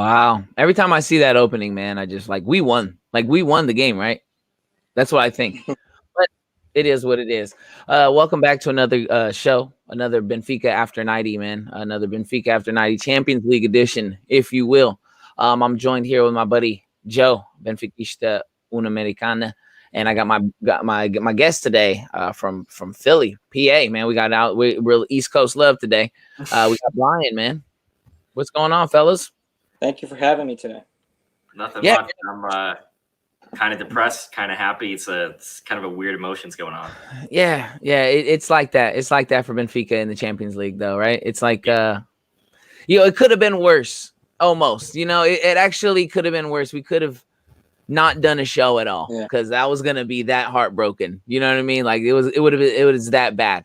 Wow. Every time I see that opening, man, I just we won. We won the game, right? That's what I think. But it is what it is. Welcome back to another show, another Benfica After 90, man. Another Benfica After 90 Champions League edition, if you will. I'm joined here with my buddy Joe, Benfiquista Unamericana. And I got my guest today from Philly, PA, man. We got out real East Coast love today. We got Brian, man. What's going on, fellas? Thank you for having me today. Nothing much. I'm kind of depressed, kind of happy. It's kind of a weird emotions going on. Yeah. It's like that. It's like that for Benfica in the Champions League, though, right? It's like, it could have been worse, almost. It actually could have been worse. We could have not done a show at all because that was gonna be that heartbroken. You know what I mean? Like it was that bad.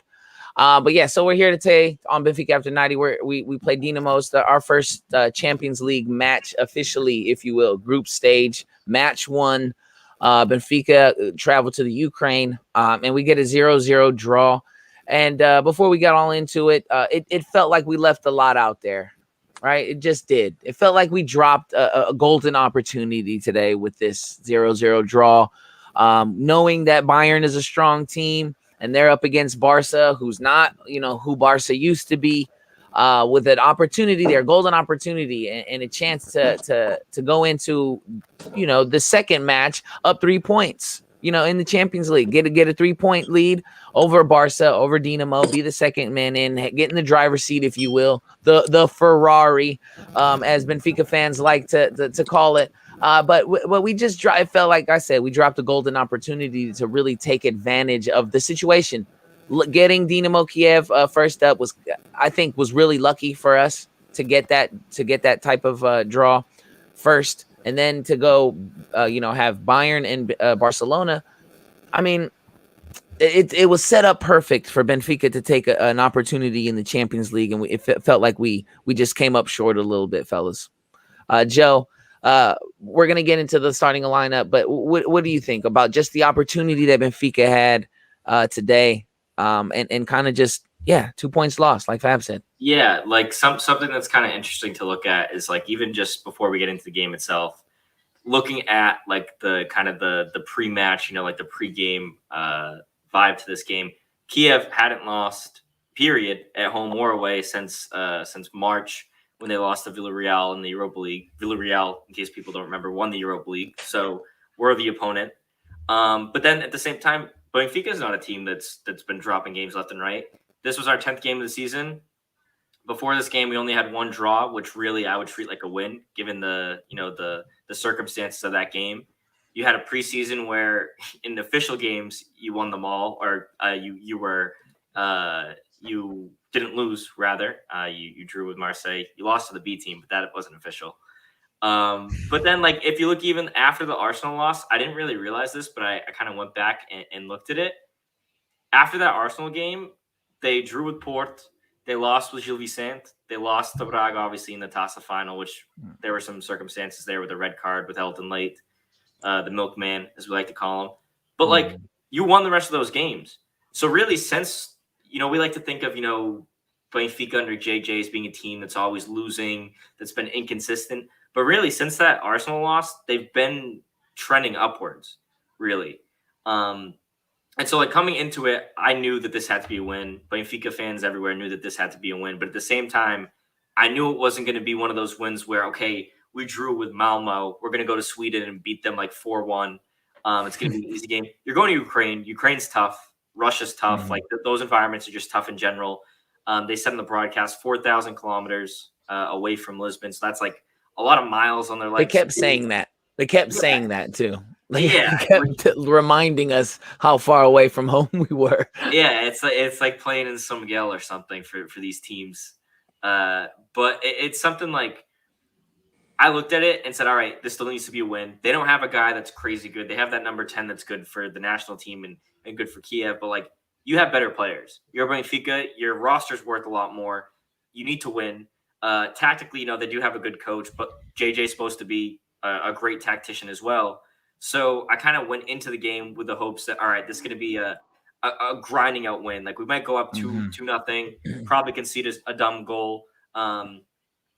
But yeah, so we're here today on Benfica After 90, where we play Dynamo, our first Champions League match officially, if you will, group stage, match one. Benfica traveled to the Ukraine, and we get a 0-0 draw. And before we got all into it, it felt like we left a lot out there, right? It just did. It felt like we dropped a golden opportunity today with this 0-0 draw, knowing that Bayern is a strong team. And they're up against Barca, who's not, who Barca used to be, with an opportunity there, golden opportunity, and a chance to go into, the second match up 3 points, in the Champions League, get a 3-point lead over Barca, over Dynamo, be the second man in, get in the driver's seat, if you will, the Ferrari, as Benfica fans like to call it. But we just it felt like I said, we dropped a golden opportunity to really take advantage of the situation. Getting Dynamo Kiev first up was really lucky for us to get that type of draw first, and then to go have Bayern and Barcelona. I mean, it was set up perfect for Benfica to take an opportunity in the Champions League, and it felt like we just came up short a little bit, fellas. Joe. We're going to get into the starting lineup, but what do you think about just the opportunity that Benfica had today? And kind of just, 2 points lost, like Fab said. Yeah, like something that's kind of interesting to look at is like even just before we get into the game itself, looking at like the kind of the pre-match, like the pre-game vibe to this game. Kiev hadn't lost, period, at home or away since March, when they lost to Villarreal in the Europa League. Villarreal, in case people don't remember, won the Europa League, so we're the opponent. But then at the same time, Benfica is not a team that's been dropping games left and right. This was our 10th game of the season. Before this game, we only had one draw, which really I would treat like a win, given the circumstances of that game. You had a preseason where in the official games you won them all, or you didn't lose, rather. You drew with Marseille. You lost to the B team, but that wasn't official. But then, like, if you look even after the Arsenal loss, I didn't really realize this, but I kind of went back and looked at it. After that Arsenal game, they drew with Port. They lost with Gil Vicente. They lost to Braga, obviously, in the Taça final, which there were some circumstances there with the red card with Elton Late, the milkman, as we like to call him. But, like, you won the rest of those games. So, really, since we like to think of, Benfica under JJ as being a team that's always losing, that's been inconsistent. But really, since that Arsenal loss, they've been trending upwards, really. And so, like, coming into it, I knew that this had to be a win. Benfica fans everywhere knew that this had to be a win. But at the same time, I knew it wasn't going to be one of those wins where, okay, we drew with Malmo. We're going to go to Sweden and beat them like 4-1. It's going to be an easy game. You're going to Ukraine. Ukraine's tough. Russia's tough. Mm-hmm. Like those environments are just tough in general. They said in the broadcast 4,000 kilometers away from Lisbon. So that's like a lot of miles on their legs. They kept saying that. They kept saying that too. They kept reminding us how far away from home we were. Yeah, it's like playing in San Miguel or something for these teams. But it's something like I looked at it and said, all right, this still needs to be a win. They don't have a guy that's crazy good. They have that number 10 that's good for the national team and good for Kiev. But, like, you have better players. You're Benfica. Your roster's worth a lot more. You need to win. Tactically, they do have a good coach, but JJ's supposed to be a great tactician as well. So I kind of went into the game with the hopes that, all right, this is going to be a grinding out win. Like, we might go up 2-0, probably concede a dumb goal.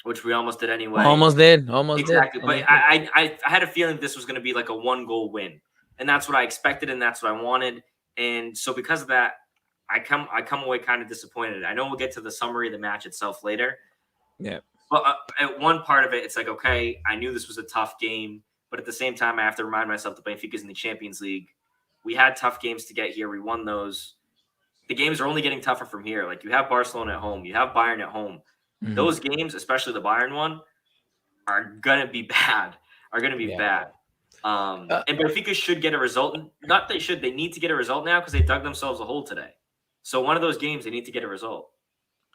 which we almost did anyway. Almost did. Exactly. But I had a feeling this was going to be like a 1-goal win, and that's what I expected, and that's what I wanted. And so because of that, I come away kind of disappointed. I know we'll get to the summary of the match itself later. Yeah. But at one part of it, it's like, okay, I knew this was a tough game, but at the same time, I have to remind myself that Benfica's in the Champions League. We had tough games to get here. We won those. The games are only getting tougher from here. Like, you have Barcelona at home. You have Bayern at home. Mm-hmm. Those games, especially the Bayern one, are going to be bad. Bad. And Benfica should get a result. Not they should. They need to get a result now because they dug themselves a hole today. So one of those games, they need to get a result.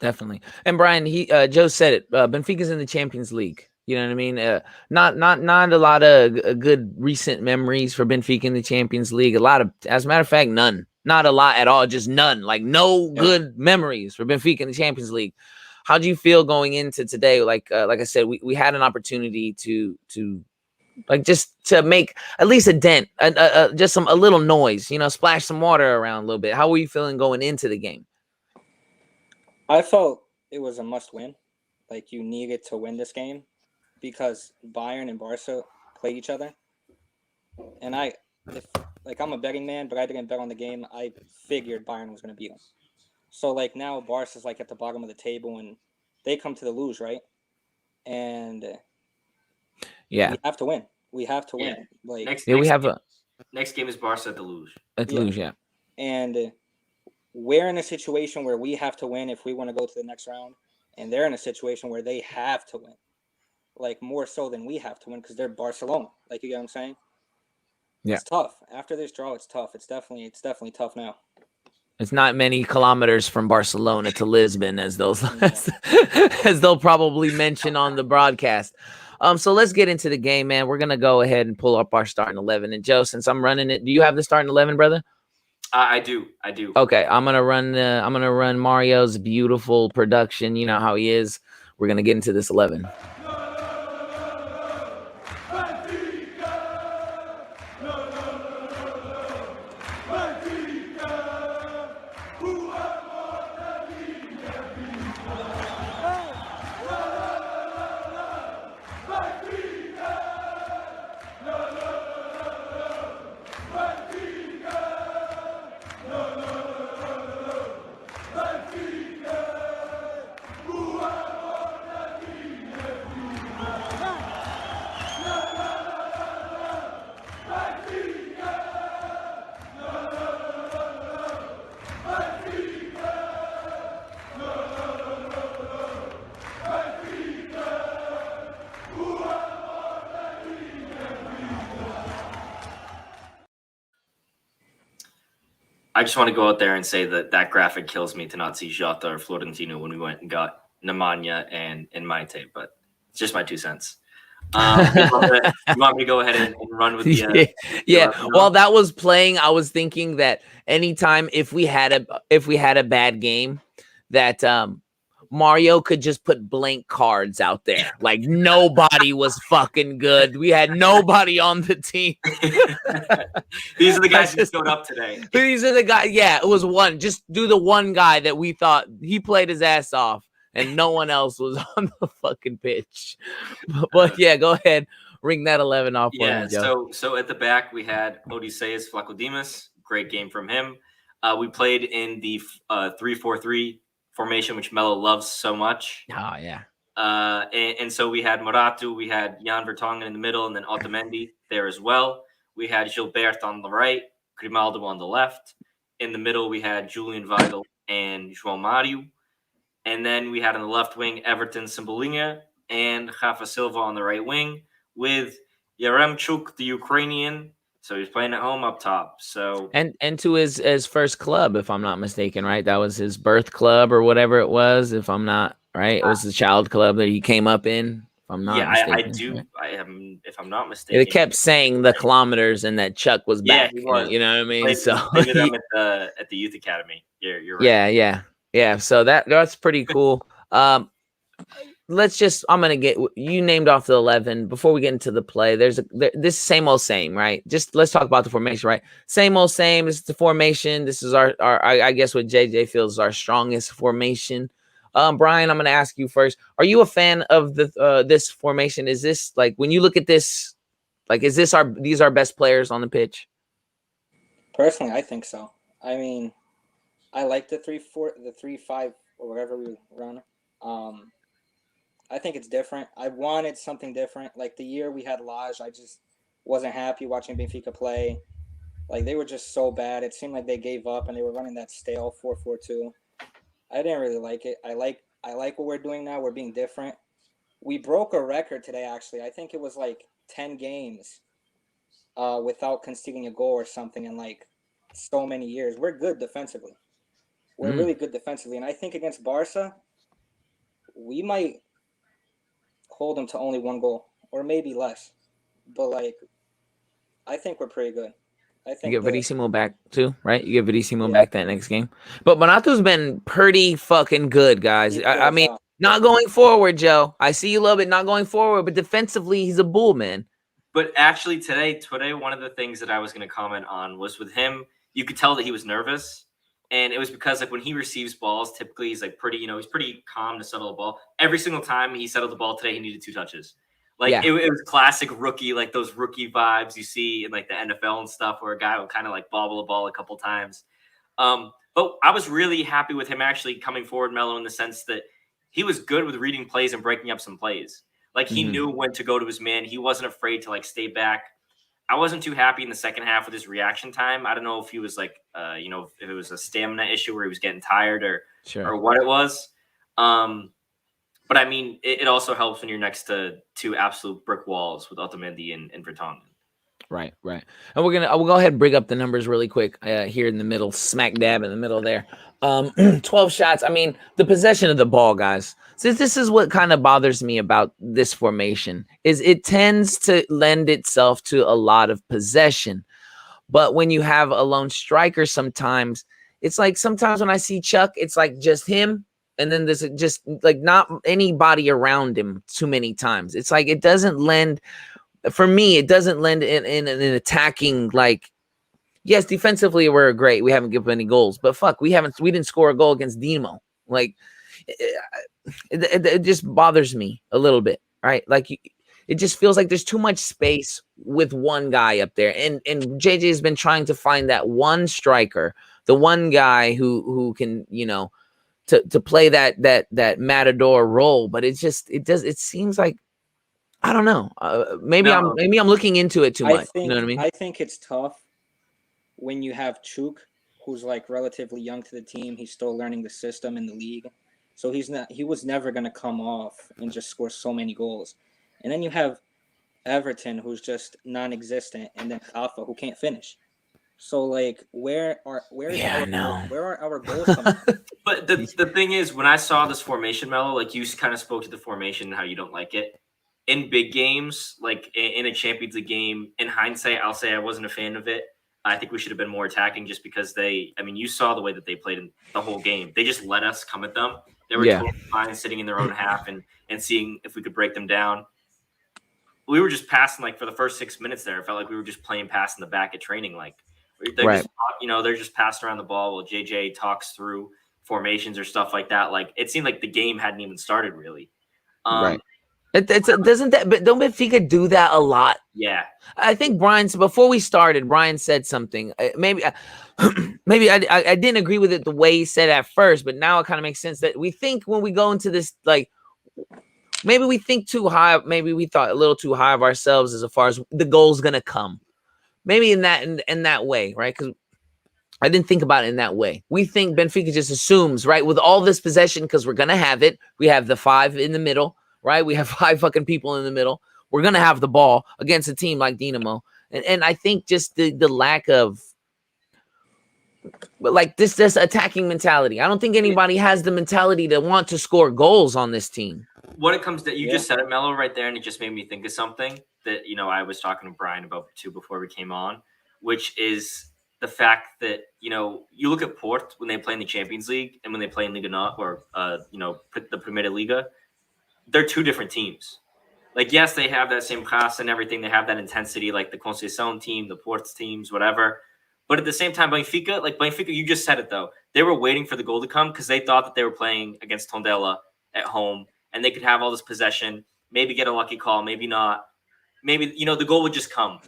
Definitely. And Brian, Joe said it. Benfica's in the Champions League. You know what I mean? Not a lot of good recent memories for Benfica in the Champions League. As a matter of fact, none. Not a lot at all. Just none. Like no good memories for Benfica in the Champions League. How do you feel going into today? Like I said, we had an opportunity to like just to make at least a dent, just a little noise. Splash some water around a little bit. How were you feeling going into the game? I felt it was a must-win. Like, you needed to win this game because Bayern and Barca played each other. And I'm a betting man, but I didn't bet on the game. I figured Bayern was going to beat them. So, like, now Barca's, like, at the bottom of the table, and they come to the luge, right? And we have to win. We have to win. Like, next game is Barca at the luge. At the luge, yeah. And we're in a situation where we have to win if we want to go to the next round, and they're in a situation where they have to win, like more so than we have to win because they're Barcelona. Like, you get what I'm saying? Yeah, it's tough. After this draw, it's tough. It's definitely tough now. It's not many kilometers from Barcelona to Lisbon, as they'll probably mention on the broadcast. So let's get into the game, man. We're gonna go ahead and pull up our starting 11. And Joe, since I'm running it, do you have the starting 11, brother? I do. Okay, I'm gonna run Mario's beautiful production. You know how he is. We're gonna get into this 11. I just want to go out there and say that graphic kills me to not see Jota or Florentino when we went and got Nemanja and Maite, but it's just my 2 cents. You want me to go ahead and run with the While that was playing, I was thinking that anytime if we had a bad game, that Mario could just put blank cards out there. Like, nobody was fucking good. We had nobody on the team. These are the guys who showed up today. These are the guys. Yeah, it was one. Just do the one guy that we thought he played his ass off, and no one else was on the fucking pitch. But yeah, go ahead. Ring that 11 off. Yeah, so at the back, we had Odysseus Flacodimas. Great game from him. We played in the 3-4-3 formation, which Melo loves so much. Oh, yeah. And so we had Moratu, we had Jan Vertonghen in the middle, and then Otamendi there as well. We had Gilbert on the right, Grimaldo on the left. In the middle, we had Julian Weigl and João Mario. And then we had on the left wing, Everton Cebolinha and Rafa Silva on the right wing with Yaremchuk, the Ukrainian. So he's playing at home up top. So and to his first club, if I'm not mistaken, right? That was his birth club or whatever it was. If I'm not right, it was the child club that he came up in. If I'm not mistaken, I do. Right? I am. If I'm not mistaken, it kept saying the kilometers and that Chuck was back. He was. You know what I mean? Played so with them at the youth academy. You're right. Yeah. So that's pretty cool. I'm gonna get you named off the 11 before we get into the play. This same old same, right? Just let's talk about the formation, right? Same old same. This is the formation. This is our I guess what JJ feels is our strongest formation. Brian, I'm going to ask you first. Are you a fan of the this formation? Is this like when you look at this, like is this these our best players on the pitch? Personally, I think so. I mean, I like the 3-4, the 3-5, or whatever we run. I think it's different. I wanted something different. Like the year we had Lage, I just wasn't happy watching Benfica play. Like they were just so bad. It seemed like they gave up and they were running that stale 4-4-2. I didn't really like it. I like what we're doing now. We're being different. We broke a record today actually. I think it was like 10 games without conceding a goal or something in like so many years. We're good defensively. We're really good defensively, and I think against Barca, we might hold them to only one goal or maybe less. But like, I think we're pretty good. I think You get the Verissimo back too, right? You get Verissimo yeah, back that next game. But Monato's been pretty fucking good, guys. he's I good. mean, not going forward, Joe. I see you a little bit not going forward, but defensively, he's a bull, man. But actually, today, one of the things that I was going to comment on was with him. You could tell that he was nervous, and it was because like when he receives balls, typically he's like pretty, he's pretty calm to settle the ball. Every single time he settled the ball today, he needed 2 touches. Like Yeah. it was classic rookie, like those rookie vibes you see in like the NFL and stuff, where a guy will kind of like bobble the ball a couple times. But I was really happy with him actually coming forward, Melo, in the sense that he was good with reading plays and breaking up some plays. Like he knew when to go to his man. He wasn't afraid to like stay back. I wasn't too happy in the second half with his reaction time. I don't know if he was like, if it was a stamina issue where he was getting tired or what it was. But I mean, it also helps when you're next to 2 absolute brick walls with Otamendi and Vertonghen. Right. And we'll go ahead and bring up the numbers really quick here in the middle, smack dab in the middle there. 12 shots. I mean, the possession of the ball, guys. So this is what kind of bothers me about this formation is it tends to lend itself to a lot of possession. But when you have a lone striker, sometimes it's like sometimes when I see Chuck, it's like just him. And then there's just like not anybody around him too many times. It's like it doesn't lend. For me, it doesn't lend in an attacking, like, yes, defensively we're great. We haven't given any goals, but fuck, we didn't score a goal against Dynamo. Like, it just bothers me a little bit, right? Like, it just feels like there's too much space with one guy up there, and JJ has been trying to find that one striker, the one guy who can, to play that matador role, but it seems like. I don't know. Maybe I'm looking into it too much. You know what I mean? I think it's tough when you have Chuk, who's like relatively young to the team. He's still learning the system in the league, so he was never going to come off and just score so many goals. And then you have Everton, who's just non-existent, and then Alpha, who can't finish. So like, where are our goals coming from? But the thing is, when I saw this formation, Melo, like you kind of spoke to the formation and how you don't like it. In big games, like in a Champions League game, in hindsight, I'll say I wasn't a fan of it. I think we should have been more attacking just because you saw the way that they played in the whole game. They just let us come at them. They were totally fine sitting in their own half and seeing if we could break them down. We were just passing, like, for the first 6 minutes there. It felt like we were just playing pass in the back at training. Like, they're just passing around the ball while JJ talks through formations or stuff like that. Like, it seemed like the game hadn't even started, really. Right. Doesn't that? But don't Benfica do that a lot? Yeah, I think before we started, Brian said something. Maybe I didn't agree with it the way he said at first, but now it kind of makes sense that we think when we go into this, like, maybe we think too high. Maybe we thought a little too high of ourselves as far as the goal's gonna come. Maybe in that way, right? Because I didn't think about it in that way. We think Benfica just assumes, right, with all this possession, because we're gonna have it. We have the 5 in the middle. Right, we have 5 fucking people in the middle. We're gonna have the ball against a team like Dynamo, and I think just the lack of, like, this attacking mentality. I don't think anybody has the mentality to want to score goals on this team. What it comes to, you just said it, Melo, right there, and it just made me think of something that I was talking to Brian about too before we came on, which is the fact that you look at Port when they play in the Champions League and when they play in Liga NOT or the Primeira Liga. They're 2 different teams. Like, yes, they have that same class and everything. They have that intensity, like the Conceição team, the Ports teams, whatever. But at the same time, Benfica, you just said it though. They were waiting for the goal to come because they thought that they were playing against Tondela at home and they could have all this possession, maybe get a lucky call, maybe not. Maybe, the goal would just come.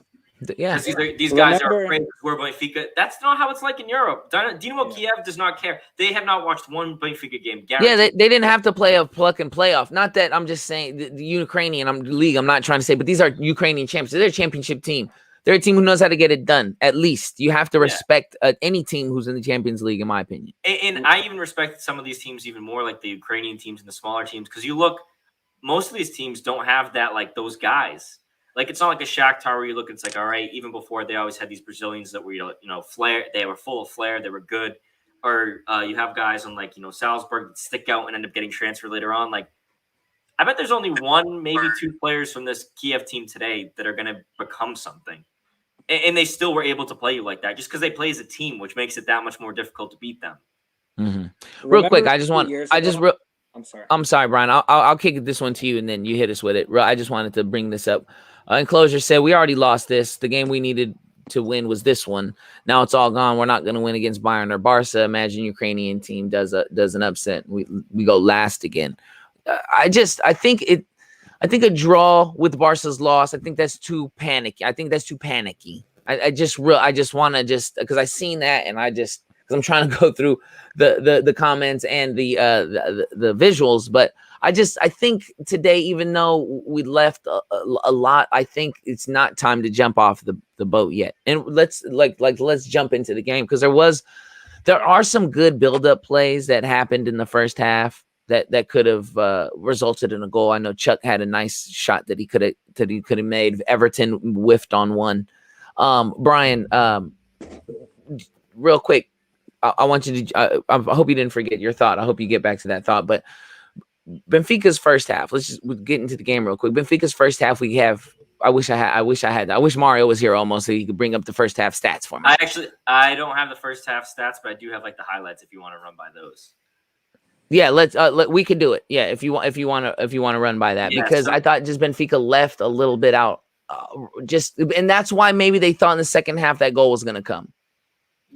Yeah. Because these guys are afraid we're Benfica. That's not how it's like in Europe. Dynamo Kiev does not care. They have not watched one Benfica game. Guaranteed. Yeah, they didn't have to play a pluck and playoff. Not that I'm just saying the Ukrainian league. I'm not trying to say, but these are Ukrainian champions. They're a championship team. They're a team who knows how to get it done. At least you have to respect any team who's in the Champions League, in my opinion. And I even respect some of these teams even more, like the Ukrainian teams and the smaller teams, because you look, most of these teams don't have that, like those guys. Like it's not like a Shakhtar where you look, it's like, all right, even before they always had these Brazilians that were, flair. They were full of flair. They were good. Or you have guys on like, Salzburg that stick out and end up getting transferred later on. Like, I bet there's only one, maybe two players from this Kiev team today that are going to become something. And they still were able to play you like that just because they play as a team, which makes it that much more difficult to beat them. Mm-hmm. Real quick, I'm sorry, Brian. I'll kick this one to you and then you hit us with it. I just wanted to bring this up. Enclosure said we already lost this. The game we needed to win was this one. Now it's all gone. We're not going to win against Bayern or Barca. Imagine Ukrainian team does an upset. We go last again. I think a draw with Barca's loss. I think that's too panicky. I just want to because I seen that and because I'm trying to go through the comments and the visuals, but I think today, even though we left a lot, I think it's not time to jump off the boat yet. And let's jump into the game because there are some good build-up plays that happened in the first half that could have resulted in a goal. I know Chuck had a nice shot that he could have made. Everton whiffed on one. Brian, real quick, I want you to. I hope you didn't forget your thought. I hope you get back to that thought. But Benfica's first half. Let's just get into the game real quick. Benfica's first half. We have. I wish Mario was here almost so he could bring up the first half stats for me. I don't have the first half stats, but I do have like the highlights if you want to run by those. Yeah, we could do it. Yeah, if you want to run by that because I thought just Benfica left a little bit out. And that's why maybe they thought in the second half that goal was going to come.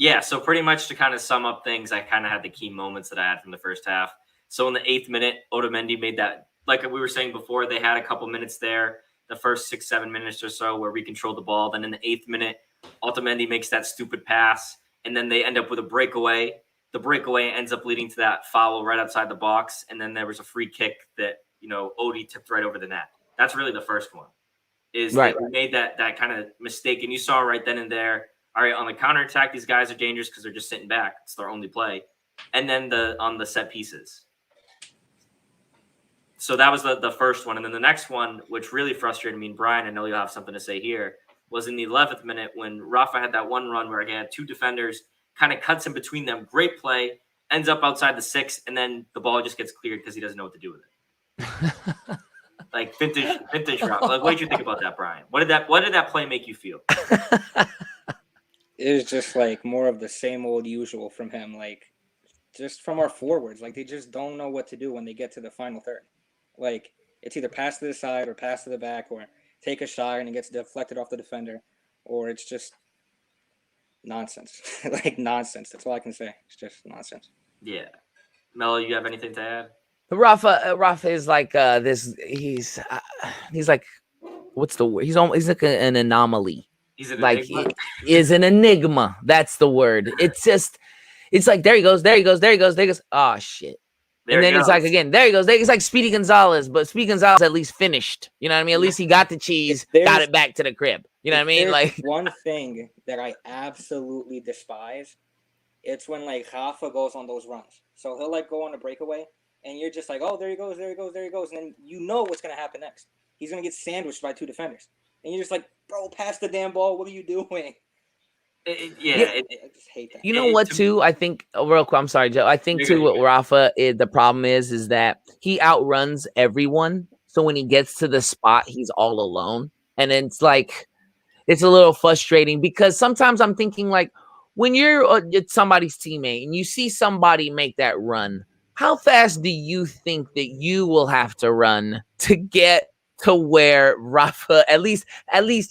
Yeah, so pretty much to kind of sum up things, I kind of had the key moments that I had from the first half. So in the 8th minute, Otamendi made that, like we were saying before, they had a couple minutes there, the first 6-7 minutes or so where we controlled the ball. Then in the 8th minute, Otamendi makes that stupid pass, and then they end up with a breakaway. The breakaway ends up leading to that foul right outside the box, and then there was a free kick that, Odie tipped right over the net. That's really the first one. That we made that kind of mistake, and you saw right then and there, all right, on the counterattack, these guys are dangerous because they're just sitting back. It's their only play. And then on the set pieces. So that was the first one. And then the next one, which really frustrated me, and Brian, I know you'll have something to say here, was in the 11th minute when Rafa had that one run where he had two defenders, kind of cuts in between them. Great play, ends up outside the 6, and then the ball just gets cleared because he doesn't know what to do with it. Like vintage Rafa. Like, what did you think about that, Brian? What did that play make you feel? It was just like more of the same old usual from him, like just from our forwards. Like they just don't know what to do when they get to the final third. Like it's either pass to the side or pass to the back or take a shot and it gets deflected off the defender, or it's just nonsense. Like nonsense. That's all I can say. It's just nonsense. Yeah. Melo, you have anything to add? Rafa is like this. He's like, what's the word? He's like an anomaly. He's an like enigma. He is an enigma. That's the word. It's like there he goes. Oh shit. And then it's like again, there he goes. It's like Speedy Gonzalez, but Speedy Gonzalez at least finished. You know what I mean? At least he got the cheese, got it back to the crib. You know what I mean? Like one thing that I absolutely despise, it's when like Rafa goes on those runs. So he'll like go on a breakaway, and you're just like, oh, there he goes, and then you know what's gonna happen next. He's gonna get sandwiched by two defenders, and you're just like, bro, pass the damn ball. What are you doing? I just hate that. You know what, too? I think, real quick, I'm sorry, Joe. I think, too, what Rafa, the problem is that he outruns everyone. So when he gets to the spot, he's all alone. And it's like, it's a little frustrating because sometimes I'm thinking, like, when you're somebody's teammate and you see somebody make that run, how fast do you think that you will have to run to get to where Rafa at least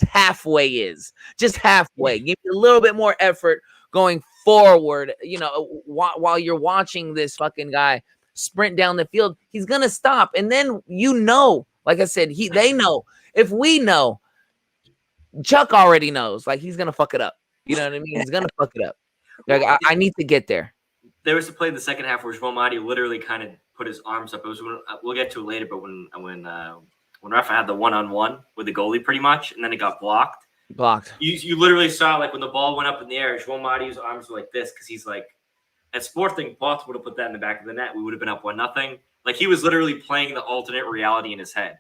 halfway is. Just halfway. Give me a little bit more effort going forward. You know, while you're watching this fucking guy sprint down the field, he's gonna stop. And then like I said, they know. If we know, Chuck already knows. Like he's gonna fuck it up. You know what I mean? He's gonna fuck it up. Like I need to get there. There was a play in the second half where João Mário literally kind of put his arms up. It was we'll get to it later, but when Rafa had the one-on-one with the goalie pretty much, and then it got blocked. You literally saw like when the ball went up in the air, João Mário's arms were like this because he's like, at Sporting, Bots would have put that in the back of the net. We would have been up 1-0. Like he was literally playing the alternate reality in his head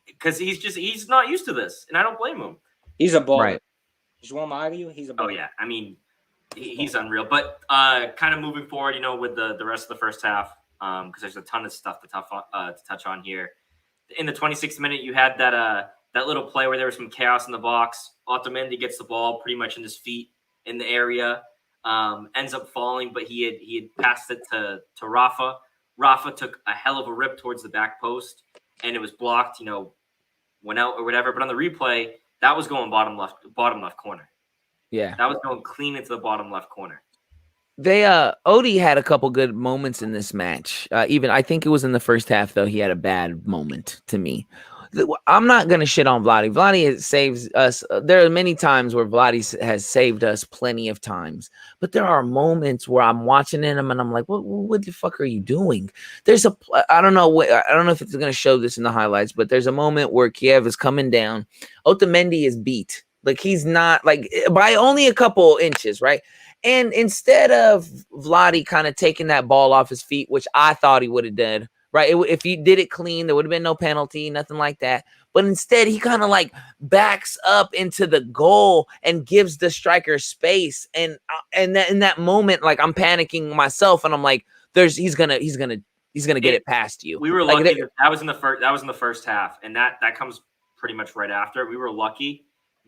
because he's not used to this, and I don't blame him. He's a baller. Right. João Mário, he's a baller. Oh yeah, I mean he's unreal. But kind of moving forward, with the rest of the first half, because there's a ton of stuff to touch on here. In the 26th minute, you had that little play where there was some chaos in the box. Otamendi gets the ball pretty much in his feet in the area, ends up falling, but he had passed it to Rafa. Rafa took a hell of a rip towards the back post, and it was blocked. Went out or whatever. But on the replay, that was going bottom left corner. Yeah, that was going clean into the bottom left corner. Odie had a couple good moments in this match. Even I think it was in the first half, though, he had a bad moment to me. I'm not going to shit on Vladi. Vladi saves us. There are many times where Vladi has saved us plenty of times. But there are moments where I'm watching him and I'm like, what the fuck are you doing? I don't know if it's going to show this in the highlights, but there's a moment where Kiev is coming down. Otamendi is beat. Like he's not like by only a couple inches, right? And instead of Vladi kind of taking that ball off his feet, which I thought he would have done, right? If he did it clean, there would have been no penalty, nothing like that. But instead, he kind of like backs up into the goal and gives the striker space. And in that moment, like I'm panicking myself, and I'm like, he's gonna get it past you. We were lucky that was in the first half, and that comes pretty much right after. We were lucky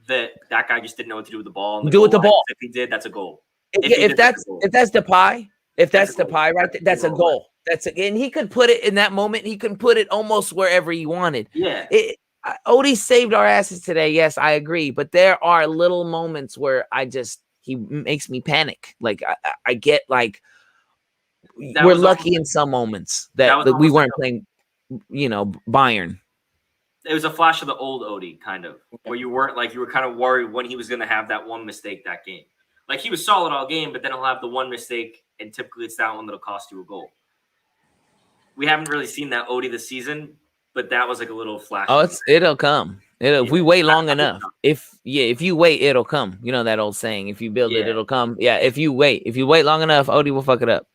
that guy just didn't know what to do with the ball. Do with the ball. If he did, that's a goal. If that's Depay, right there, that's a goal. And he could put it in that moment. He could put it almost wherever he wanted. Yeah. Odie saved our asses today. Yes, I agree. But there are little moments where he makes me panic. Like I get like we're lucky in some moments that we weren't playing, Bayern. It was a flash of the old Odie, kind of, where you were kind of worried when he was going to have that one mistake that game. Like he was solid all game, but then he'll have the one mistake, and typically it's that one that'll cost you a goal. We haven't really seen that Odie this season, but that was like a little flash. Oh, it'll come. If we wait long enough. If you wait, it'll come. You know that old saying: if you build it, it'll come. Yeah, if you wait long enough, Odie will fuck it up.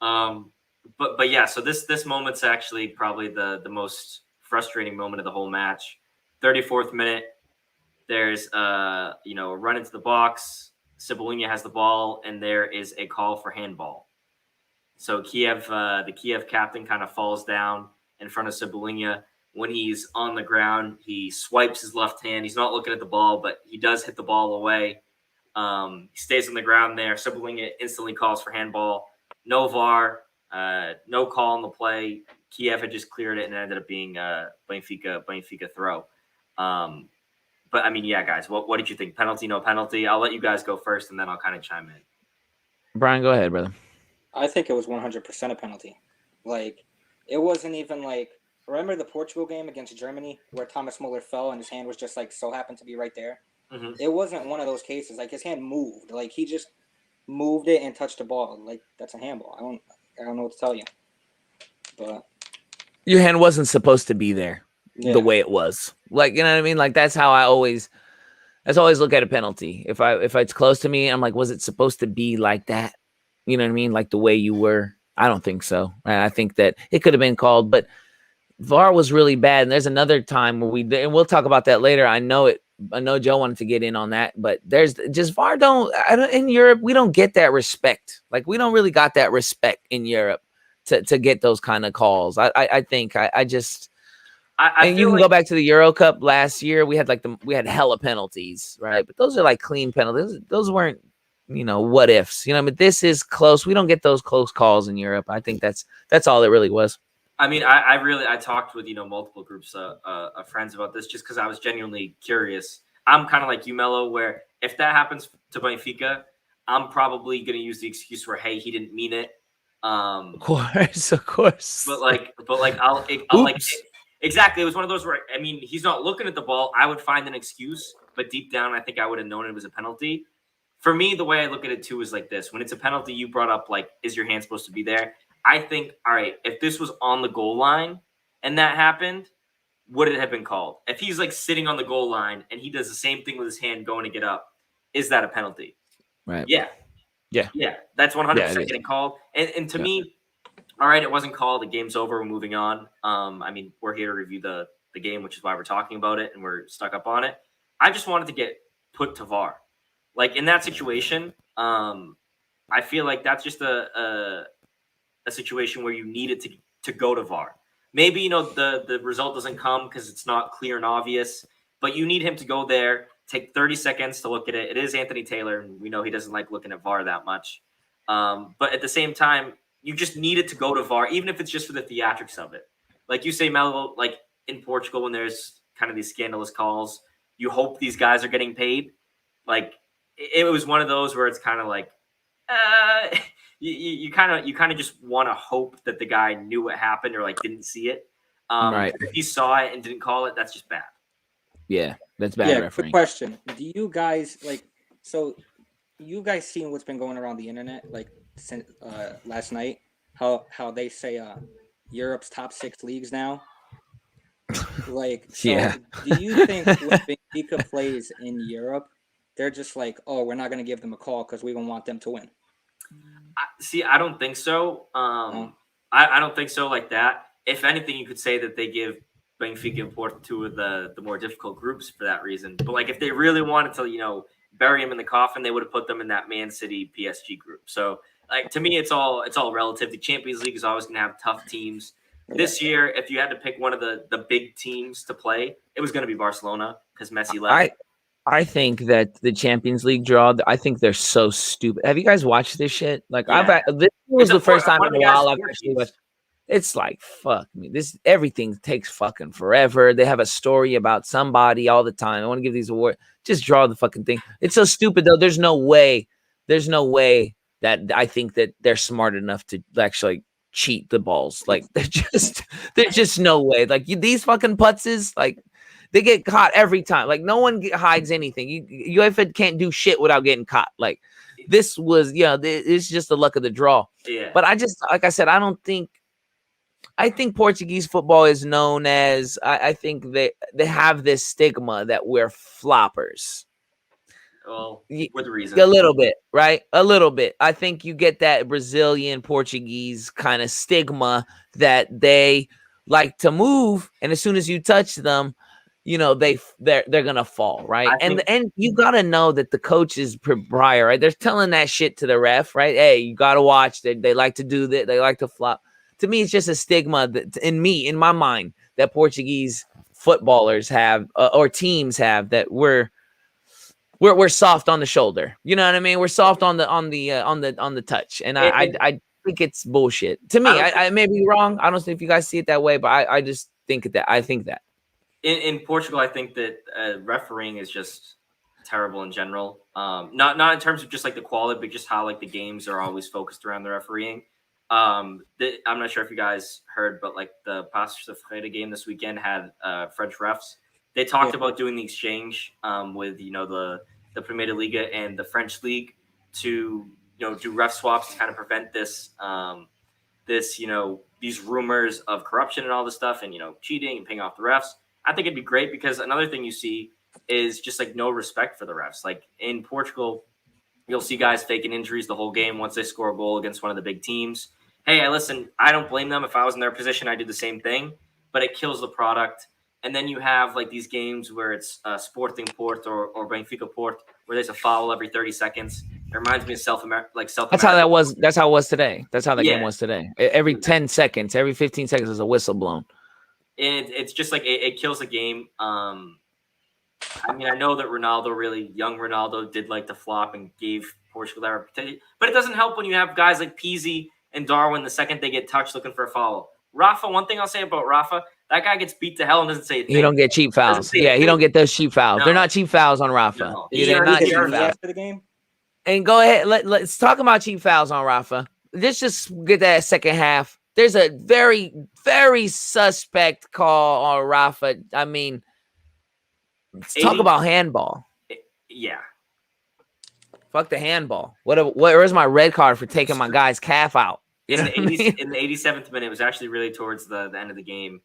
But yeah, so this moment's actually probably the most frustrating moment of the whole match. 34th minute, there's a run into the box. Cebolinha has the ball, and there is a call for handball. So the Kiev captain kind of falls down in front of Cebolinha. When he's on the ground, he swipes his left hand. He's not looking at the ball, but he does hit the ball away. He stays on the ground there. Cebolinha instantly calls for handball. No VAR, no call on the play. Kiev had just cleared it, and it ended up being a Benfica throw. But, I mean, yeah, guys, what did you think? Penalty, no penalty? I'll let you guys go first, and then I'll kind of chime in. Brian, go ahead, brother. I think it was 100% a penalty. Like, it wasn't even like – remember the Portugal game against Germany where Thomas Muller fell and his hand was just, like, so happened to be right there? Mm-hmm. It wasn't one of those cases. Like, his hand moved. Like, he just moved it and touched the ball. Like, that's a handball. I don't know what to tell you. But your hand wasn't supposed to be there. Yeah. The way it was, like, you know what I mean? Like, that's how I always look at a penalty. If it's close to me, I'm like, was it supposed to be like that? You know what I mean? Like the way you were. I don't think so. I think that it could have been called, but VAR was really bad. And there's another time where and we'll talk about that later. I know Joe wanted to get in on that, but there's just VAR in Europe, we don't get that respect. Like we don't really got that respect in Europe to get those kind of calls. I think and you can go back to the Euro Cup last year. We had hella penalties, right? But those are like clean penalties. Those weren't, what ifs. But this is close. We don't get those close calls in Europe. I think that's all it really was. I mean, I talked with multiple groups of friends about this just because I was genuinely curious. I'm kind of like you, Melo, where if that happens to Benfica, I'm probably going to use the excuse where, hey, he didn't mean it. Of course. But I'll like Oops. exactly. It was one of those where I mean, he's not looking at the ball. I would find an excuse, but deep down, I think I would have known it was a penalty. For me, the way I look at it too is like this: when it's a penalty, you brought up like, is your hand supposed to be there? I think, all right, if this was on the goal line and that happened, would it have been called? If he's like sitting on the goal line and he does the same thing with his hand going to get up, is that a penalty? Right. Yeah. That's 100% getting called. And to me, all right, it wasn't called. The game's over. We're moving on. I mean, we're here to review the game, which is why we're talking about it and we're stuck up on it. I just wanted to get put to VAR. Like in that situation, I feel like that's just a situation where you need it to go to VAR. Maybe the result doesn't come because it's not clear and obvious, but you need him to go there, take 30 seconds to look at it. It is Anthony Taylor, and we know he doesn't like looking at VAR that much. But at the same time, you just need it to go to VAR, even if it's just for the theatrics of it. Like you say, Melo, like in Portugal, when there's kind of these scandalous calls, you hope these guys are getting paid. Like it was one of those where it's kind of like, you kind of just want to hope that the guy knew what happened or like didn't see it. Right. If he saw it and didn't call it, that's just bad. Yeah, that's bad Yeah, refereeing. quick question. Do you guys so you guys seen what's been going around the internet like since last night? How they say Europe's top 6 leagues now? Like, so Yeah. do you think when Benfica plays in Europe, they're just like, oh, we're not going to give them a call because we don't want them to win? I don't think so. No? I don't think so like that. If anything, you could say that they give Benfica and Porto two of the more difficult groups for that reason. But like if they really wanted to, bury him in the coffin, they would have put them in that Man City PSG group. So like to me, it's all relative. The Champions League is always going to have tough teams. This year, if you had to pick one of the big teams to play, it was going to be Barcelona because Messi left. I think that the Champions League draw, I think they're so stupid. Have you guys watched this shit? Like this was the first time in a while I've actually watched. It's like, fuck me. Everything takes fucking forever. They have a story about somebody all the time. I want to give these awards. Just draw the fucking thing. It's so stupid though. There's no way that I think that they're smart enough to actually cheat the balls. Like there's just no way. Like these fucking putzes, like they get caught every time. Like no one hides anything. UEFA can't do shit without getting caught. Like this was, it's just the luck of the draw. Yeah. But I just, like I said, I think Portuguese football is known as, I think they have this stigma that we're floppers. Well, with reason. A little bit, right? A little bit. I think you get that Brazilian, Portuguese kind of stigma that they like to move, and as soon as you touch them, they're gonna fall, right? And you gotta know that the coach is prior, right? They're telling that shit to the ref, right? Hey, you gotta watch. They like to do that. They like to flop. To me, it's just a stigma that in my mind, that Portuguese footballers have or teams have, that we're soft on the shoulder. You know what I mean? We're soft on the touch, and I think it's bullshit. To me, I may be wrong. I don't know if you guys see it that way, but I just think that. I think that in Portugal, I think that refereeing is just terrible in general. Not in terms of just like the quality, but just how like the games are always focused around the refereeing. I'm not sure if you guys heard, but like the Passos de Ferreira game this weekend had French refs. They talked about doing the exchange with the Primeira Liga and the French league to do ref swaps to kind of prevent this these rumors of corruption and all this stuff and cheating and paying off the refs. I think it'd be great because another thing you see is just like no respect for the refs. Like in Portugal, you'll see guys faking injuries the whole game once they score a goal against one of the big teams. Hey, I don't blame them. If I was in their position, I'd do the same thing, but it kills the product. And then you have like these games where it's Sporting Porto or Benfica Porto, where there's a foul every 30 seconds. It reminds me of South America. That's how that was. That's how it was today. That's how the game was today. Every 10 seconds, every 15 seconds, there's a whistle blown. And it's just like it kills the game. I mean, I know that young Ronaldo, did like to flop and gave Portugal that reputation, but it doesn't help when you have guys like Pizzi and Darwin. The second they get touched, looking for a foul, Rafa, one thing I'll say about Rafa, that guy gets beat to hell and doesn't say a thing. He don't get cheap fouls. Yeah, he don't get those cheap fouls. No. They're not cheap fouls on Rafa. No. They're not cheap fouls fouls. after the game. And go ahead. Let's talk about cheap fouls on Rafa. Let's just get that second half. There's a very, very suspect call on Rafa. I mean, let's talk about handball. Yeah. Fuck the handball. Where's my red card for taking my guy's calf out? In the 87th minute, it was actually really towards the end of the game.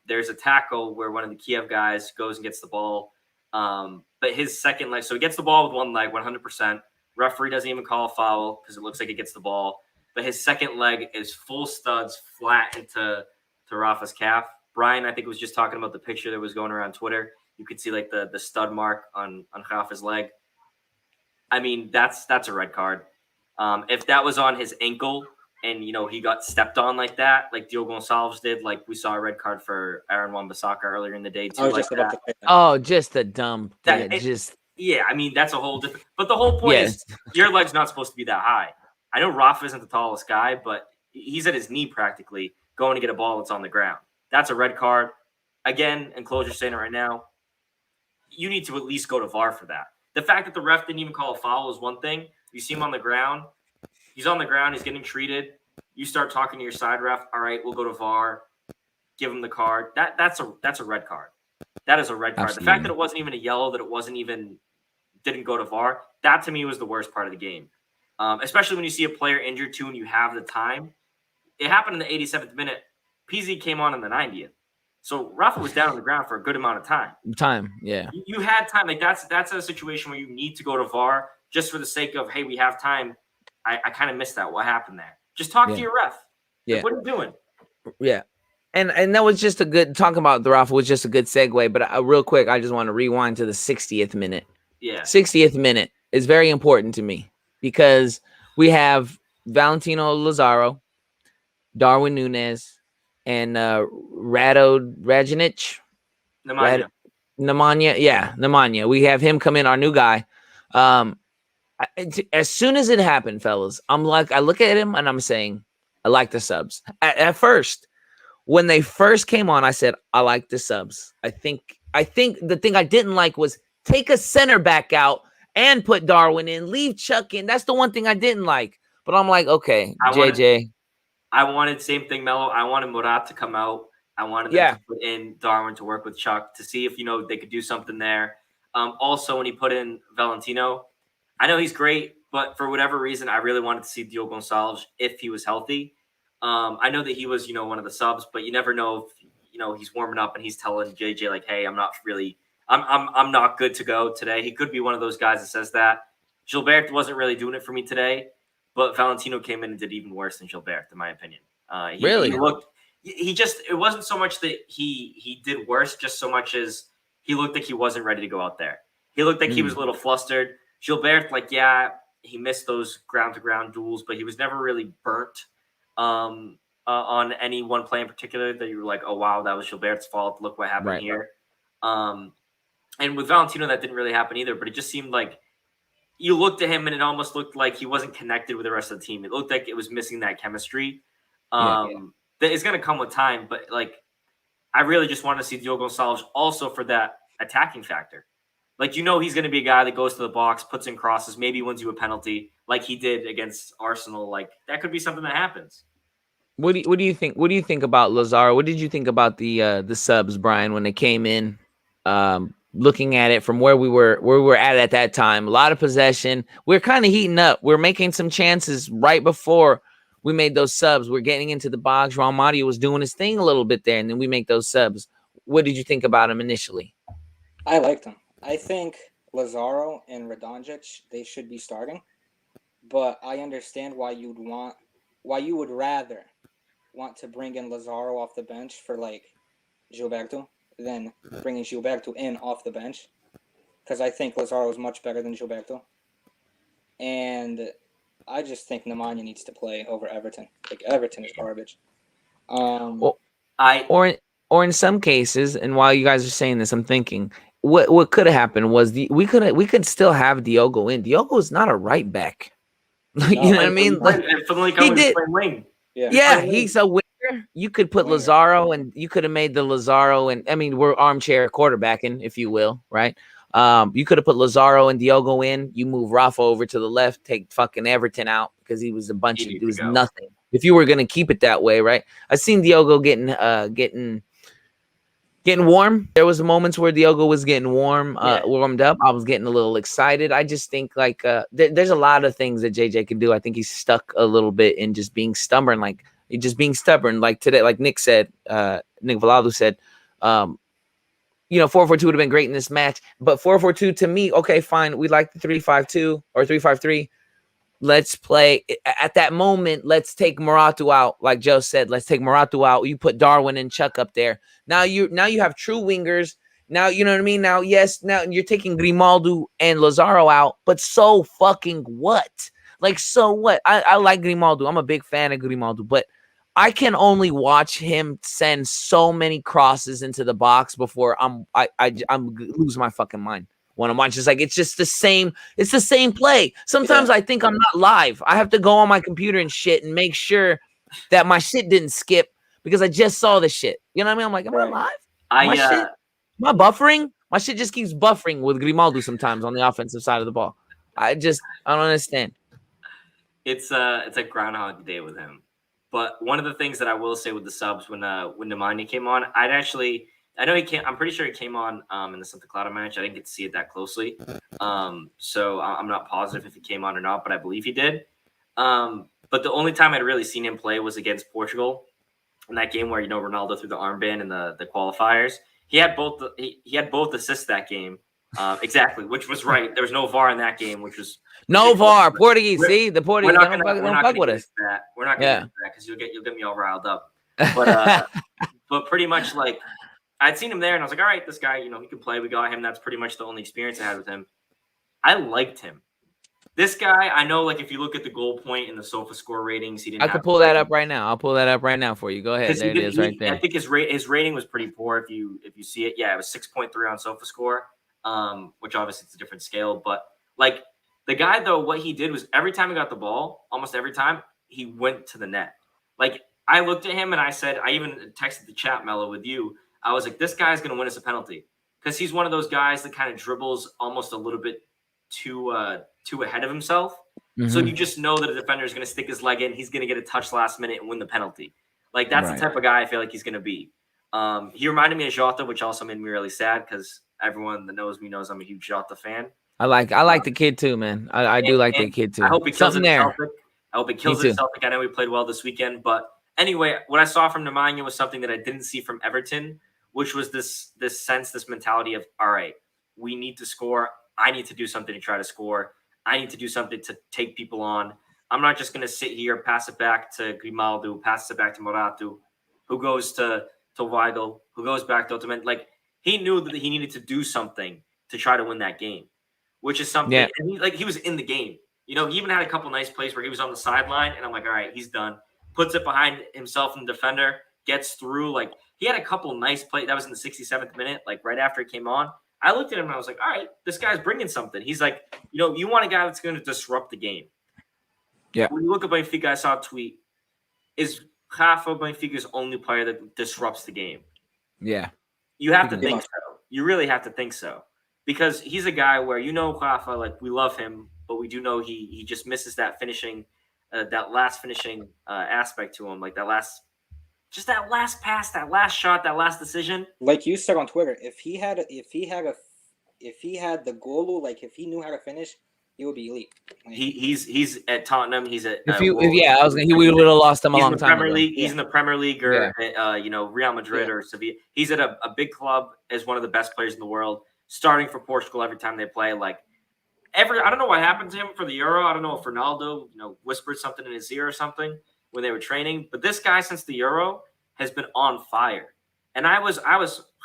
There's a tackle where one of the Kiev guys goes and gets the ball. But his second leg, so he gets the ball with one leg, 100%. Referee doesn't even call a foul because it looks like he gets the ball. But his second leg is full studs flat into Rafa's calf. Brian, I think, was just talking about the picture that was going around Twitter. You could see like the stud mark on Rafa's leg. I mean, that's a red card. If that was on his ankle and, he got stepped on like that, like Diogo Gonçalves did, like we saw a red card for Aaron Wan-Bissaka earlier in the day too. Just a dumb. Yeah, I mean, that's a whole different. But the whole point is your leg's not supposed to be that high. I know Rafa isn't the tallest guy, but he's at his knee practically going to get a ball that's on the ground. That's a red card. Again, and Closer's saying it right now, you need to at least go to VAR for that. The fact that the ref didn't even call a foul is one thing. You see him on the ground. He's on the ground. He's getting treated. You start talking to your side ref. All right, we'll go to VAR. Give him the card. That's a red card. That is a red card. Absolutely. The fact that it wasn't even a yellow, that it didn't go to VAR, that to me was the worst part of the game. Especially when you see a player injured too and you have the time. It happened in the 87th minute. PZ came on in the 90th. So Rafa was down on the ground for a good amount of time. Yeah. You had time. Like that's a situation where you need to go to VAR just for the sake of, hey, we have time. I kind of missed that. What happened there? Just talk to your ref. Yeah. Like, what are you doing? Yeah. And that was just talking about the Rafa was just a good segue. But real quick, I just want to rewind to the 60th minute. Yeah. 60th minute is very important to me because we have Valentino Lazaro, Darwin Núñez, and Rado Radjanic. Nemanja. We have him come in, our new guy. As soon as it happened, fellas, I look at him and I'm saying, I like the subs. At first, when they first came on, I said, I like the subs. I think the thing I didn't like was take a center back out and put Darwin in, leave Chuck in. That's the one thing I didn't like. But I'm like, okay, I wanted same thing, Melo. I wanted Murat to come out. I wanted them to put in Darwin to work with Chuck to see if they could do something there. Also, when he put in Valentino, I know he's great, but for whatever reason, I really wanted to see Diogo Gonçalves if he was healthy. I know that he was, one of the subs, but you never know if he's warming up and he's telling JJ like, "Hey, I'm not good to go today." He could be one of those guys that says that. Gilbert wasn't really doing it for me today, but Valentino came in and did even worse than Gilbert, in my opinion. It wasn't so much that he did worse, just so much as he looked like he wasn't ready to go out there. He looked like he was a little flustered. Gilbert, he missed those ground-to-ground duels, but he was never really burnt on any one play in particular that you were like, oh, wow, that was Gilbert's fault. Look what happened here. And with Valentino, that didn't really happen either, but it just seemed like you looked at him and it almost looked like he wasn't connected with the rest of the team. It looked like it was missing that chemistry. That is going to come with time, but I really just want to see Diogo Gonçalves also for that attacking factor. He's going to be a guy that goes to the box, puts in crosses, maybe wins you a penalty like he did against Arsenal. That could be something that happens. What do you think? What do you think about Lazaro? What did you think about the subs, Brian, when they came in? Looking at it from where we were at that time, a lot of possession. We're kind of heating up. We're making some chances right before we made those subs. We're getting into the box. Ron Mario was doing his thing a little bit there, and then we make those subs. What did you think about him initially? I liked him. I think Lazaro and Radonjic, they should be starting, but I understand why you would rather want to bring in Lazaro off the bench for Gilberto than bringing Gilberto in off the bench, because I think Lazaro is much better than Gilberto, and I just think Nemanja needs to play over Everton. Everton is garbage. Or in some cases, and while you guys are saying this, I'm thinking what could have happened was we could still have Diogo in. Diogo is not a right back. You know what I mean? He did. Yeah, he's a wing you could put Winger. Lazaro, and you could have made the Lazaro, and I mean, we're armchair quarterbacking, if you will, right? You could have put Lazaro and Diogo in. You move Rafa over to the left, take fucking Everton out because he was He it was to go. nothing. If you were gonna keep it that way, right? I seen Diogo getting warm. There was moments where Diogo was getting warmed up. I was getting a little excited. I just think like there's a lot of things that JJ can do. I think he's stuck a little bit in just being stubborn, like today, like Nick said, Nick Valado said, 4-4-2 would have been great in this match, but 4-4-2 to me, okay, fine. We like the 3-5-2 or 3-5-3. Let's play at that moment. Let's take Moratu out, like Joe said. Let's take Moratu out. You put Darwin and Chuck up there. Now you have true wingers. Now you know what I mean. Now you're taking Grimaldo and Lazaro out, but so fucking what? Like so what? I like Grimaldo. I'm a big fan of Grimaldo, but I can only watch him send so many crosses into the box before I'm losing my fucking mind. When I'm watching, it's just the same. It's the same play. Sometimes I think I'm not live. I have to go on my computer and shit and make sure that my shit didn't skip because I just saw the shit. You know what I mean? I'm like, am I live? Am I buffering? My shit just keeps buffering with Grimaldo sometimes on the offensive side of the ball. I don't understand. It's like Groundhog Day with him. But one of the things that I will say with the subs when Nemanja came on, I know he came. I'm pretty sure he came on in the Santa Clara match. I didn't get to see it that closely, so I'm not positive if he came on or not, but I believe he did. But the only time I'd really seen him play was against Portugal in that game where Ronaldo threw the armband in the qualifiers. He had both assists that game, exactly, which was right. There was no VAR in that game, which was no VAR. Portuguese, see the Portuguese. Don't fuck with us. We're not going to do that because you'll get me all riled up. But but pretty much like. I'd seen him there, and I was like, all right, this guy, he can play. We got him. That's pretty much the only experience I had with him. I liked him. This guy, I know, like, if you look at the goal point in the SOFA score ratings, he didn't I could pull that up right now. I'll pull that up right now for you. Go ahead. There it is right there. I think his rating was pretty poor if you see it. Yeah, it was 6.3 on SOFA score, which obviously it's a different scale. But, like, the guy, though, what he did was every time he got the ball, almost every time, he went to the net. Like, I looked at him, and I said, I even texted the chat, Melo, with you. I was like, this guy's going to win us a penalty because he's one of those guys that kind of dribbles almost a little bit too ahead of himself. Mm-hmm. So you just know that a defender is going to stick his leg in. He's going to get a touch last minute and win the penalty. Like, that's the type of guy I feel like he's going to be. He reminded me of Jota, which also made me really sad because everyone that knows me knows I'm a huge Jota fan. I like the kid too, man. I do like the kid too. I hope he kills it Celtic. I hope he kills it Celtic. I know he played well this weekend. But anyway, what I saw from Nemanja was something that I didn't see from Everton, which was this mentality of, all right, we need to score. I need to do something to try to score. I need to do something to take people on. I'm not just going to sit here, pass it back to Grimaldo, pass it back to Moratu, who goes to Weigl, who goes back to Ottoman. Like, he knew that he needed to do something to try to win that game, which is something. Yeah. And he was in the game. He even had a couple nice plays where he was on the sideline, and I'm like, all right, he's done. Puts it behind himself and the defender, gets through. Like, he had a couple nice plays. That was in the 67th minute, like right after he came on. I looked at him and I was like, all right, this guy's bringing something. He's like, you want a guy that's going to disrupt the game. Yeah. When you look at Benfica, I saw a tweet. Is Rafa Benfica's only player that disrupts the game? Yeah. You have to think so. You really have to think so. Because he's a guy where, Rafa, like, we love him, but we do know he just misses that finishing, that last finishing aspect to him, like that last pass, that last shot, that last decision. Like you said on Twitter, if he had the goal, like if he knew how to finish, he would be elite. Like, he's at Tottenham. He's at we would have lost him a long time ago. He's in the Premier League or at, Real Madrid or Sevilla. He's at a big club as one of the best players in the world, starting for Portugal every time they play. Like I don't know what happened to him for the Euro. I don't know if Ronaldo whispered something in his ear or something when they were training, but this guy since the Euro has been on fire. And I was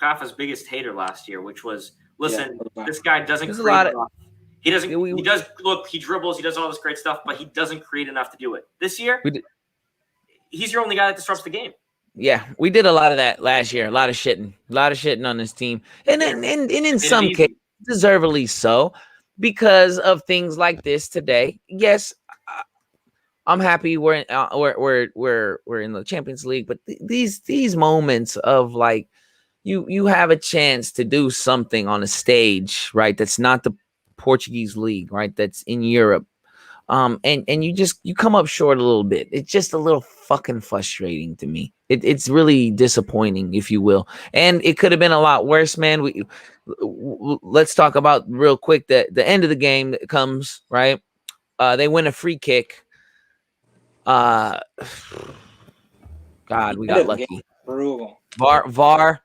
Rafa's biggest hater last year, which was, listen, this guy doesn't create enough. He doesn't. He dribbles. He does all this great stuff, but he doesn't create enough to do it. This year, he's your only guy that disrupts the game. Yeah, we did a lot of that last year. A lot of shitting on this team, and in some cases, deservedly so, because of things like this today. Yes. I'm happy we're in, we're in the Champions League, but these moments of like you have a chance to do something on a stage, right? That's not the Portuguese league, right? That's in Europe. And you come up short a little bit. It's just a little fucking frustrating to me. It's really disappointing, if you will. And it could have been a lot worse, man. Let's talk about real quick the end of the game that comes, right? They win a free kick. God, we The end got of the game, lucky. brutal. VAR.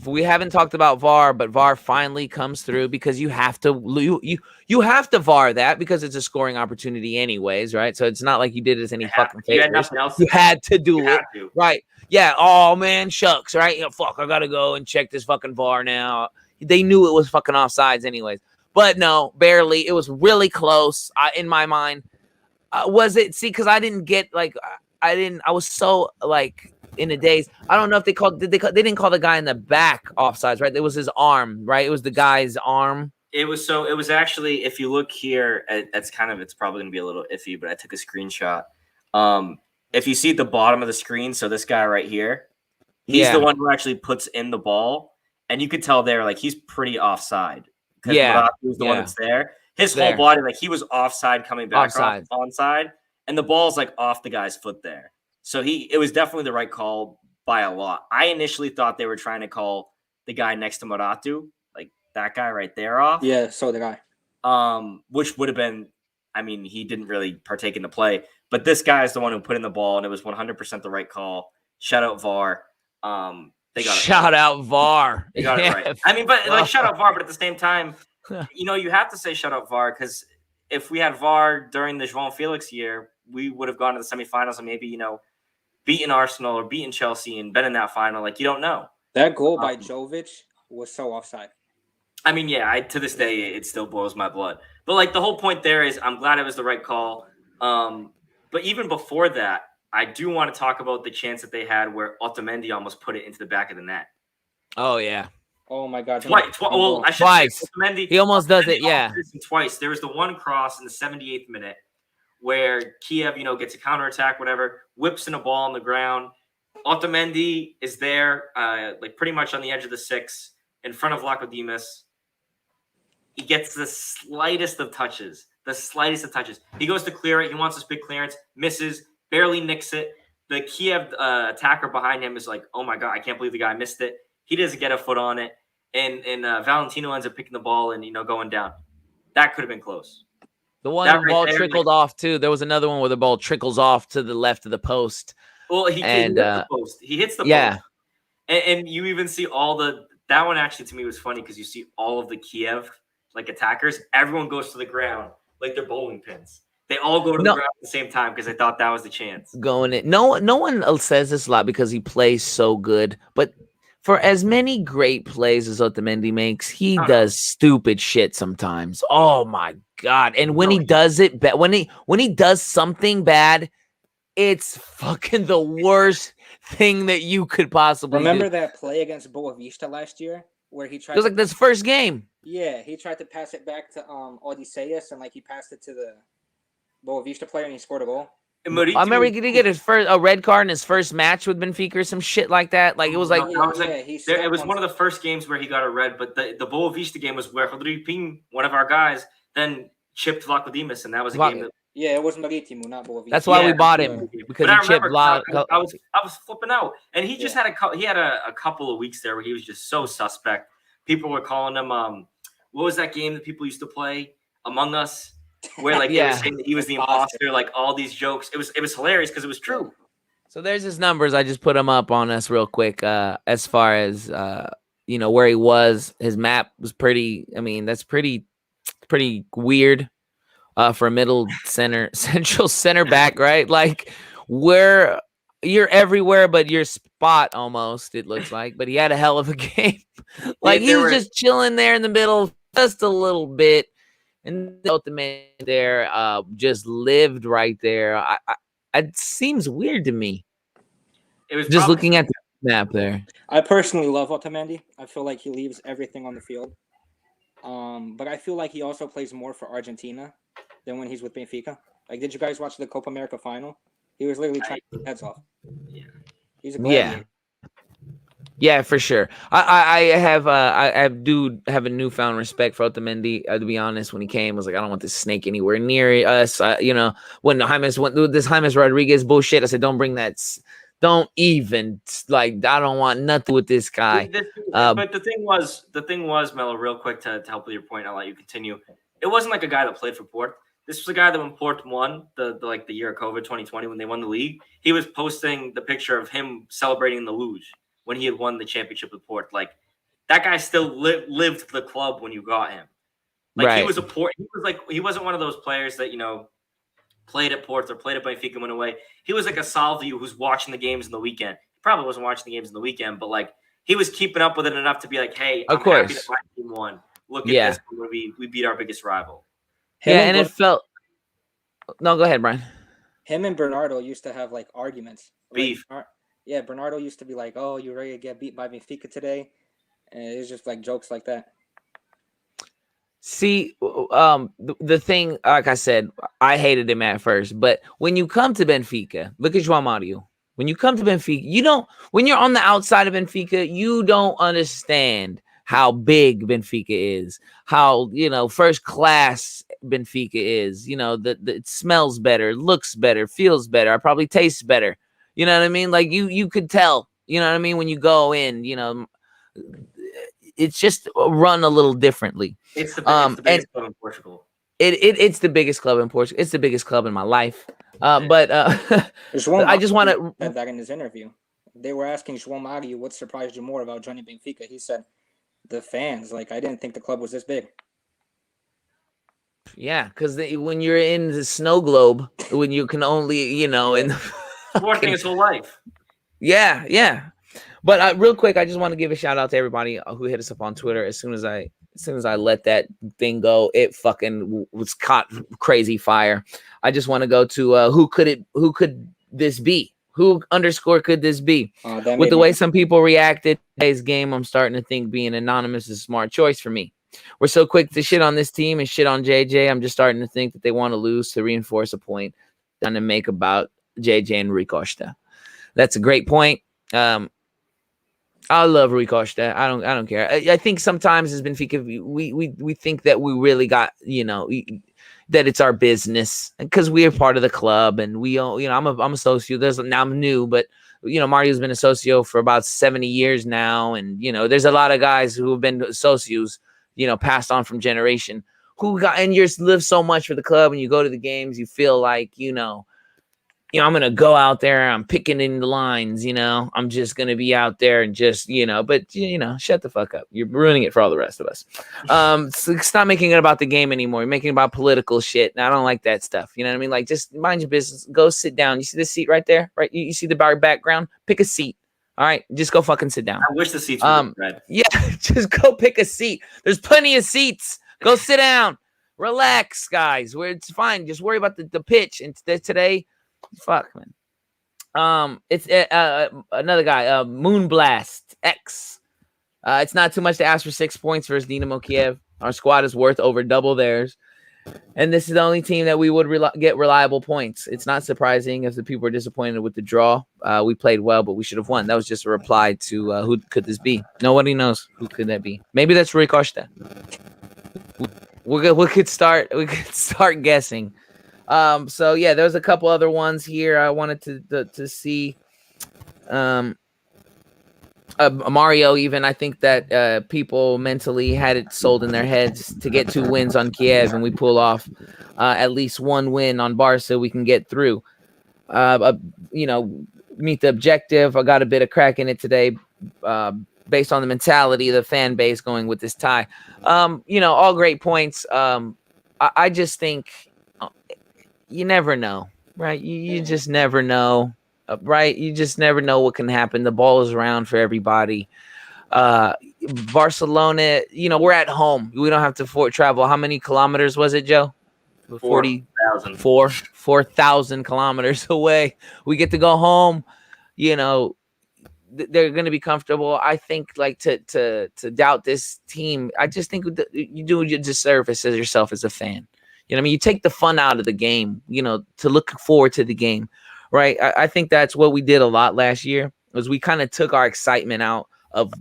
We haven't talked about VAR, but VAR finally comes through because you have to VAR that because it's a scoring opportunity anyways, right? So it's not like you did us any fucking You had favors. nothing else. You had to do You it, had to. right? Yeah. Oh man, shucks, right? Yeah, fuck, I gotta go and check this fucking VAR now. They knew it was fucking offsides anyways, but no, barely. It was really close in my mind. Was it? See, because I didn't get like I didn't. I was so like in a daze. I don't know if they called. They didn't call the guy in the back offsides, right? It was his arm, right? It was the guy's arm. It was actually, if you look here, it's probably gonna be a little iffy, but I took a screenshot. If you see at the bottom of the screen, so this guy right here, he's the one who actually puts in the ball, and you could tell there, like he's pretty offside because Morata's the one that's there. His whole body, like he was offside coming back onside, and the ball's like off the guy's foot there. So it was definitely the right call by a lot. I initially thought they were trying to call the guy next to Morata, like that guy right there, off. Yeah, so did I. Which would have been, I mean, he didn't really partake in the play, but this guy is the one who put in the ball, and it was 100% the right call. Shout out VAR. They got shout out VAR. They got it right. I mean, but like shout out VAR, but at the same time, you have to say shout out VAR because if we had VAR during the João Felix year, we would have gone to the semifinals and maybe beaten Arsenal or beaten Chelsea and been in that final. Like you don't know. That goal by Jovic was so offside. I mean, yeah, to this day it still boils my blood. But like the whole point there is, I'm glad it was the right call. But even before that, I do want to talk about the chance that they had where Otamendi almost put it into the back of the net. Oh yeah. Oh my God! Well, I should twice. Say, Otamendi, he almost does it. Yeah, twice. There was the one cross in the 78th minute where Kiev, gets a counterattack, whatever, whips in a ball on the ground. Otamendi is there, like pretty much on the edge of the 6, in front of Lacodimus. He gets the slightest of touches. He goes to clear it. He wants this big clearance, misses, barely nicks it. The Kiev attacker behind him is like, oh my God, I can't believe the guy missed it. He doesn't get a foot on it. And Valentino ends up picking the ball and, going down. That could have been close. The one ball trickled off, too. There was another one where the ball trickles off to the left of the post. Well, he hits the post. He hits the post. And you even see that one actually to me was funny because you see all of the Kiev like attackers. Everyone goes to the ground like they're bowling pins. They all go to the ground at the same time because they thought that was the chance. Going in. No one says this a lot because he plays so good. But for as many great plays as Otamendi makes, he does stupid shit sometimes. Oh my God. And when he does it, when he does something bad, it's fucking the worst thing that you could possibly Remember that play against Boavista last year where he tried? It was like this first game. Yeah, he tried to pass it back to Odysseus and like he passed it to the Boavista player and he scored a goal. I remember he did get a red card in his first match with Benfica or some shit like that. Like it was like it was one of the first games where he got a red, but the Boavista game was where Rodrigo, one of our guys, then chipped Lacodimus, and that was a game that. Yeah, it was Maritimo, not Boavista. That's why we bought him because he chipped. I was flipping out, and he just had a couple of weeks there where he was just so suspect. People were calling him what was that game that people used to play, Among Us, where like they were saying that he was the imposter, like all these jokes. It was hilarious because it was true. So there's his numbers. I just put them up on us real quick. As far as where he was, his map was pretty. I mean, that's pretty weird. For a central center back, right? Like where you're everywhere, but your spot almost, it looks like. But he had a hell of a game. Like he was just chilling there in the middle just a little bit. And the man there just lived right there. It seems weird to me. It was just looking at the map there. I personally love Otamendi. I feel like he leaves everything on the field. But I feel like he also plays more for Argentina than when he's with Benfica. Like, did you guys watch the Copa America final? He was literally trying to take heads off. Yeah. He's a gladiator. Yeah, for sure. I do have a newfound respect for Otamendi. To be honest, when he came, I was like, I don't want this snake anywhere near us. When James went through this James Rodriguez bullshit, I said, don't bring that. Don't even like. I don't want nothing with this guy. But the thing was, Melo, real quick to help with your point, I'll let you continue. It wasn't like a guy that played for Port. This was a guy that when Port won the year of COVID 2020 when they won the league, he was posting the picture of him celebrating the luge when he had won the championship with Port. Like that guy still lived the club when you got him. Like Right. he was a Port. He wasn't one of those players that played at Port or played at Benfica and went away. He was like a Salvio who's watching the games in the weekend. He probably wasn't watching the games in the weekend, but like he was keeping up with it enough to be like, hey, I'm happy that my team won. Look at this when we beat our biggest rival. It felt. No, go ahead, Brian. Him and Bernardo used to have like arguments. Beef. Yeah, Bernardo used to be like, "Oh, you ready to get beat by Benfica today?" And it was just like jokes like that. See, the thing, like I said, I hated him at first, but when you come to Benfica, look at João Mario. When you come to Benfica, when you're on the outside of Benfica, you don't understand how big Benfica is, how, first class Benfica is, it smells better, looks better, feels better, probably tastes better. You know what I mean? Like you could tell, you know what I mean? When you go in, it's just run a little differently. It's the biggest club in Portugal. It's the biggest club in Portugal. It's the biggest club in my life. But I just want to said that in his interview. They were asking João Mario what surprised you more about joining Benfica. He said, "The fans. Like I didn't think the club was this big." Yeah, because when you're in the snow globe, when you can only, in the working his whole life. Yeah. But real quick, I just want to give a shout out to everybody who hit us up on Twitter. As soon as I let that thing go, it fucking was caught crazy fire. I just want to go to who could this be? Who _ could this be? With the way some people reacted to today's game, I'm starting to think being anonymous is a smart choice for me. We're so quick to shit on this team and shit on JJ. I'm just starting to think that they want to lose to reinforce a point trying to make about JJ and Rui Costa. That's a great point. I love Rui Costa. I don't care. I think sometimes as Benfica, we think that we really got, that it's our business because we are part of the club and we, I'm a socio. Now I'm new, but Mario's been a socio for about 70 years now, and there's a lot of guys who have been socios, passed on from generation who got and you live so much for the club. And you go to the games, you feel like I'm going to go out there. I'm picking in the lines, I'm just going to be out there and just, but, shut the fuck up. You're ruining it for all the rest of us. So stop making it about the game anymore. You're making it about political shit. And I don't like that stuff. You know what I mean? Like, just mind your business. Go sit down. You see the seat right there? Right? You see the bar background? Pick a seat. All right? Just go fucking sit down. I wish the seats were red. Yeah, just go pick a seat. There's plenty of seats. Go sit down. Relax, guys. It's fine. Just worry about the pitch. And today... Fuck, man. It's another guy, Moonblast X. It's not too much to ask for 6 points versus Dynamo Kiev. Our squad is worth over double theirs. And this is the only team that we would get reliable points. It's not surprising if the people are disappointed with the draw. We played well, but we should have won. That was just a reply to who could this be? Nobody knows who could that be. Maybe that's Rui Costa. We could start guessing. So yeah, there's a couple other ones here I wanted to see. Mario, even I think that people mentally had it sold in their heads to get 2 wins on Kiev, and we pull off at least 1 win on Barca, we can get through. Meet the objective. I got a bit of crack in it today, based on the mentality of the fan base going with this tie. All great points. I just think. You never know, right? You just never know, right? You just never know what can happen. The ball is around for everybody. Barcelona, we're at home. We don't have to travel. How many kilometers was it, Joe? 4,000. 4,000 kilometers away. We get to go home. They're going to be comfortable. I think to doubt this team, I just think you do your disservice as yourself as a fan. You know what I mean? You take the fun out of the game, you know, to look forward to the game, right? I think that's what we did a lot last year, was we kind of took our excitement out of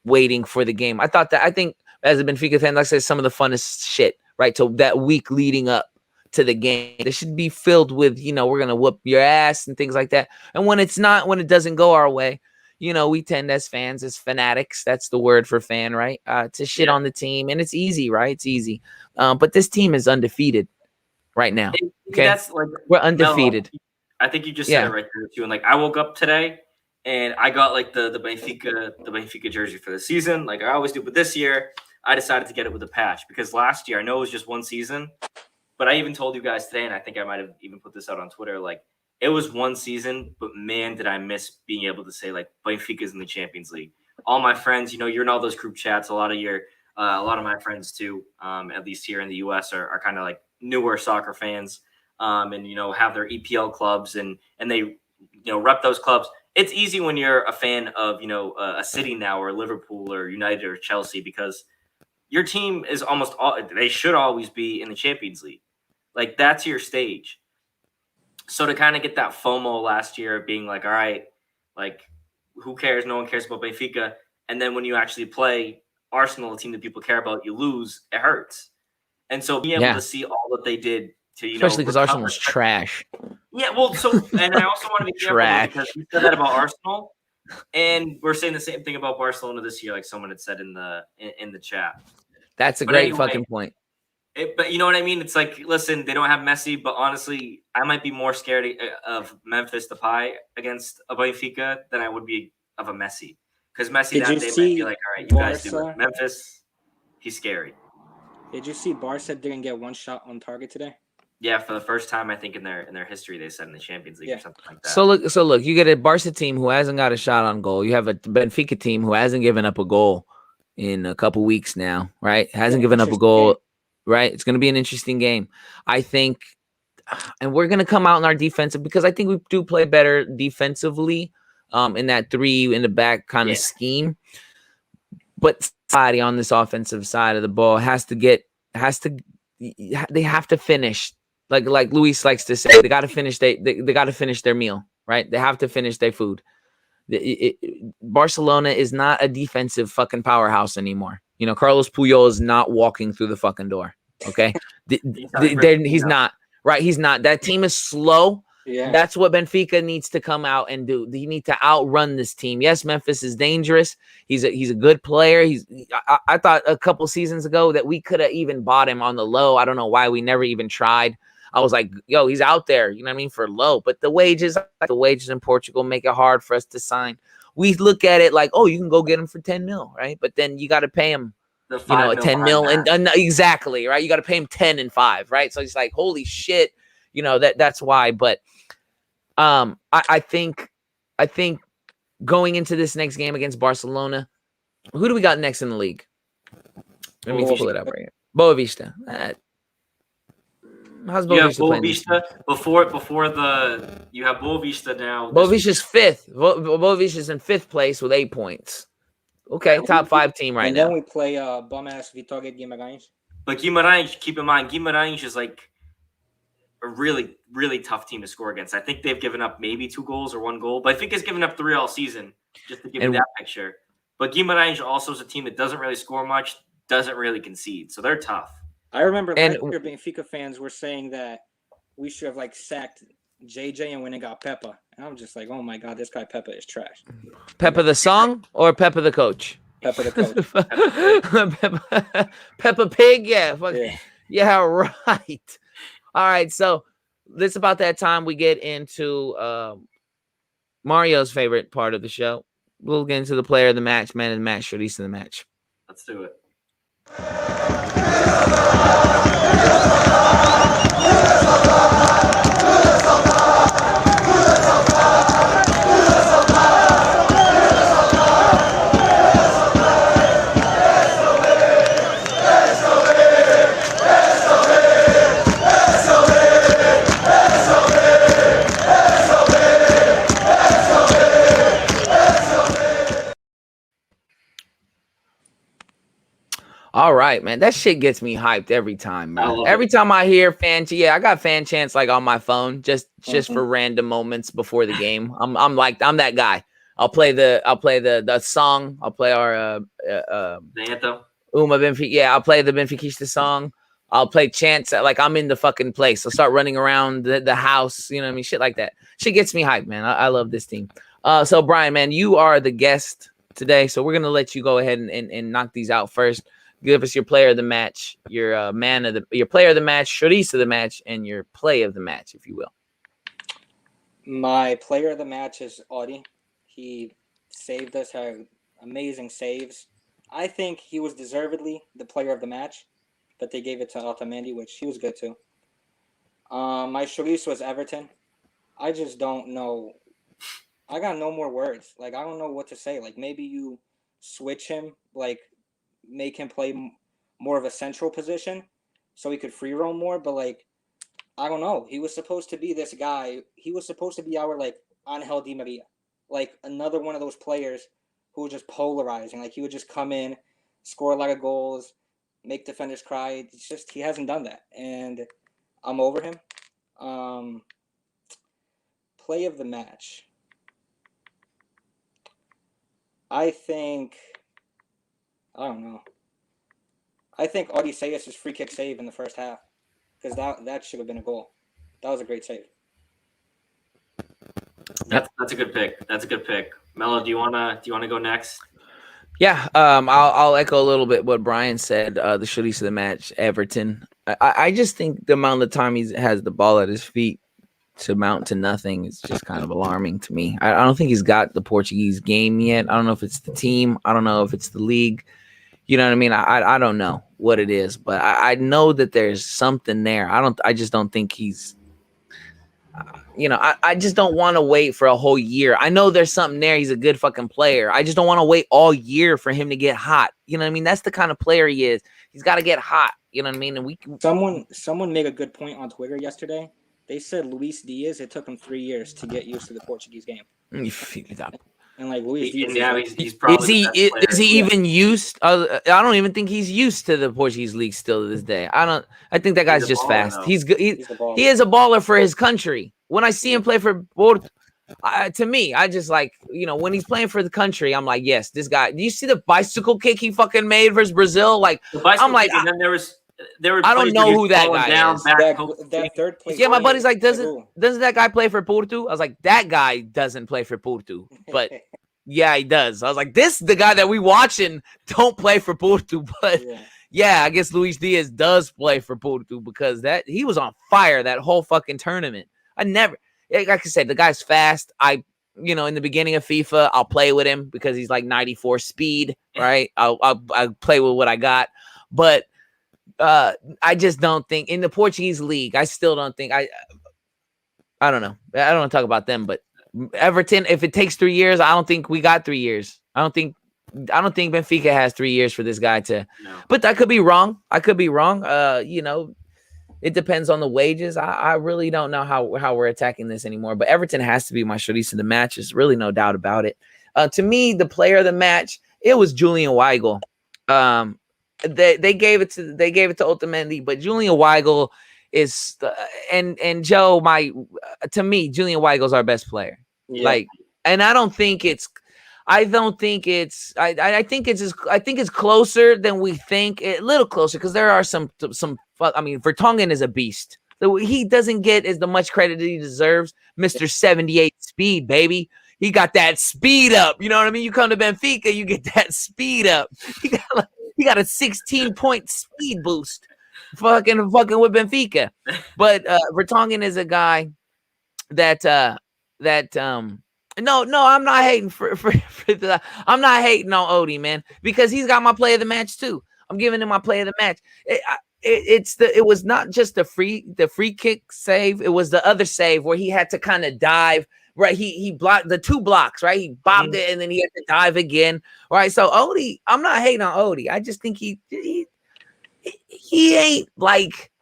waiting for the game. I think as a Benfica fan, like I said, some of the funnest shit, right? So that week leading up to the game, they should be filled with, you know, we're going to whoop your ass and things like that. And when it doesn't go our way, you know, we tend as fans, as fanatics, that's the word for fan, right? To shit on the team. And it's easy, right? It's easy. But this team is undefeated right now. Okay. That's like, we're undefeated. Melo, I think you just said it right there too. And like, I woke up today and I got like the Benfica jersey for the season, like I always do. But this year, I decided to get it with a patch because last year, I know it was just one season, but I even told you guys today, and I think I might have even put this out on Twitter, like it was one season, but man, did I miss being able to say like Benfica's in the Champions League. All my friends, you know, you're in all those group chats. A lot of my friends too, at least here in the US, are kind of like newer soccer fans, and you know have their EPL clubs and they you know rep those clubs. It's easy when you're a fan of, you know, a City now or Liverpool or United or Chelsea because your team is they should always be in the Champions League. Like that's your stage. So to kind of get that FOMO last year of being like, all right, like who cares? No one cares about Benfica. And then when you actually play Arsenal, a team that people care about, you lose, it hurts. And so being able to see all that they did to, you especially because Arsenal was recover. Trash. Yeah, well, so and I also want to be careful because we said that about Arsenal, and we're saying the same thing about Barcelona this year, like someone had said in the chat. That's a great fucking point. But you know what I mean? It's like, listen, they don't have Messi, but honestly, I might be more scared of Memphis Depay against a Benfica than I would be of a Messi. Because Messi that day might be like, all right, you guys do it. Memphis, he's scary. Did you see Barca didn't get one shot on target today? Yeah, for the first time, I think in their history, they said in the Champions League or something like that. So look, you get a Barca team who hasn't got a shot on goal. You have a Benfica team who hasn't given up a goal in a couple weeks now, right? Hasn't given up a goal, right? It's going to be an interesting game, I think. And we're going to come out in our defensive because I think we do play better defensively in that 3 in the back kind of scheme. But somebody on this offensive side of the ball they have to finish. Like Luis likes to say, they got to finish. They got to finish their meal, right? They have to finish their food. Barcelona is not a defensive fucking powerhouse anymore. You know, Carlos Puyol is not walking through the fucking door. Okay, he's not. Right, he's not. That team is slow. Yeah, that's what Benfica needs to come out and do. They need to outrun this team. Yes, Memphis is dangerous. He's a good player. I thought a couple seasons ago that we could have even bought him on the low. I don't know why we never even tried. I was like, yo, he's out there, you know what I mean, for low. But the wages in Portugal make it hard for us to sign. We look at it like, oh, you can go get him for 10 mil, right? But then you got to pay him, you know, 10 mil. And exactly, right? You got to pay him 10 and 5, right? So it's like, holy shit, you know, that's why. But I think going into this next game against Barcelona, who do we got next in the league? Let me pull it up right here. Boavista. How's Boavista before you have Boavista now. Boavista's 5th. Boavista's in 5th place with 8 points. Okay, top 5 team right now. And then we play bum-ass Vitória Guimarães. But Guimarães, keep in mind, Guimarães is like a really, really tough team to score against. I think they've given up maybe 2 goals or 1 goal, but I think it's given up 3 all season, just to give you that picture. But Guimarães also is a team that doesn't really score much, doesn't really concede, so they're tough. I remember last year Benfica fans were saying that we should have sacked JJ and went and got Peppa. And I'm just like, oh my God, this guy Peppa is trash. Peppa the song or Peppa the coach? Peppa the coach. Peppa Pig, yeah, right. All right, so this about that time we get into Mario's favorite part of the show. We'll get into the player of the match, man of the match, release of the match. Let's do it. All All right, man. That shit gets me hyped every time, I man. love Every it. time I hear fan chant, I got fan chants like on my phone, just Mhm. for random moments before the game. I'm that guy. I'll play the song. I'll play our The anthem. Uma Benfica. Yeah, I'll play the Benfica song. I'll play chants like I'm in the fucking place. I'll start running around the house. You know what I mean? Shit like that. Shit gets me hyped, man. I love this team. So Brian, man, you are the guest today, so we're gonna let you go ahead and knock these out first. Give us your player of the match, your your player of the match, Chorizo of the match, and your play of the match, if you will. My player of the match is Audi. He saved us, had amazing saves. I think he was deservedly the player of the match, but they gave it to Otamendi, which he was good too. My Chorizo was Everton. I just don't know. I got no more words. Like, I don't know what to say. Like, maybe you switch him, like, make him play more of a central position so he could free roam more. But, like, I don't know. He was supposed to be this guy. He was supposed to be our, like, Angel Di Maria. Like, another one of those players who was just polarizing. Like, he would just come in, score a lot of goals, make defenders cry. It's just, he hasn't done that. And I'm over him. Play of the match. I think, I don't know. I think Odysseus' free kick save in the first half, because that should have been a goal. That was a great save. That's a good pick. That's a good pick. Melo, do you wanna go next? Yeah, I'll echo a little bit what Brian said. The Chorizo of the match, Everton. I just think the amount of time he has the ball at his feet to mount to nothing is just kind of alarming to me. I don't think he's got the Portuguese game yet. I don't know if it's the team. I don't know if it's the league. You know what I mean? I don't know what it is, but I know that there's something there. I just don't think he's, I just don't want to wait for a whole year. I know there's something there. He's a good fucking player. I just don't want to wait all year for him to get hot. You know what I mean? That's the kind of player he is. He's got to get hot. You know what I mean? And someone made a good point on Twitter yesterday. They said Luis Diaz, it took him 3 years to get used to the Portuguese game. And like Luis Diaz, he's probably is he even used? I don't even think he's used to the Portuguese league still to this day. I think that guy's just fast. Though. He's good. He is a baller for his country. When I see him play for Porto, to me, I just like, when he's playing for the country, I'm like, yes, this guy. Do you see the bicycle kick he fucking made versus Brazil? Like, I'm like, and then there were I don't know who that guy is. That third place. Yeah, my buddy's like, doesn't that guy play for Porto? I was like, that guy doesn't play for Porto, but yeah, he does. I was like, the guy that we watching don't play for Porto, but yeah, I guess Luis Diaz does play for Porto because he was on fire that whole fucking tournament. Like I said, the guy's fast. In the beginning of FIFA, I'll play with him because he's like 94 speed, right? I'll play with what I got, but I just don't think in the Portuguese league. I still don't think I don't know. I don't want to talk about them, but Everton. If it takes 3 years, I don't think we got 3 years. I don't think Benfica has 3 years for this guy to. No. But I could be wrong. It depends on the wages. I really don't know how we're attacking this anymore. But Everton has to be my Chorizo of the match. There's really no doubt about it. To me, the player of the match, it was Julian Weigl. They gave it to Otamendi, but Julian Weigl is and Joe. To me, Julian Weigel's our best player. Yeah. And I think it's closer than we think. A little closer because there are some. I mean, Vertonghen is a beast. So he doesn't get as much credit as he deserves. Mr. 78 speed, baby. He got that speed up. You know what I mean? You come to Benfica, you get that speed up. He got a 16-point speed boost. Fucking with Benfica. But Vertonghen is a guy that no, I'm not hating I'm not hating on Odie, man, because he's got my play of the match too. I'm giving him my play of the match. It was not just the free kick save. It was the other save where he had to kind of dive. Right, he blocked the 2 blocks. Right, he bobbed it and then he had to dive again. Right, so Odie, I'm not hating on Odie. I just think he ain't like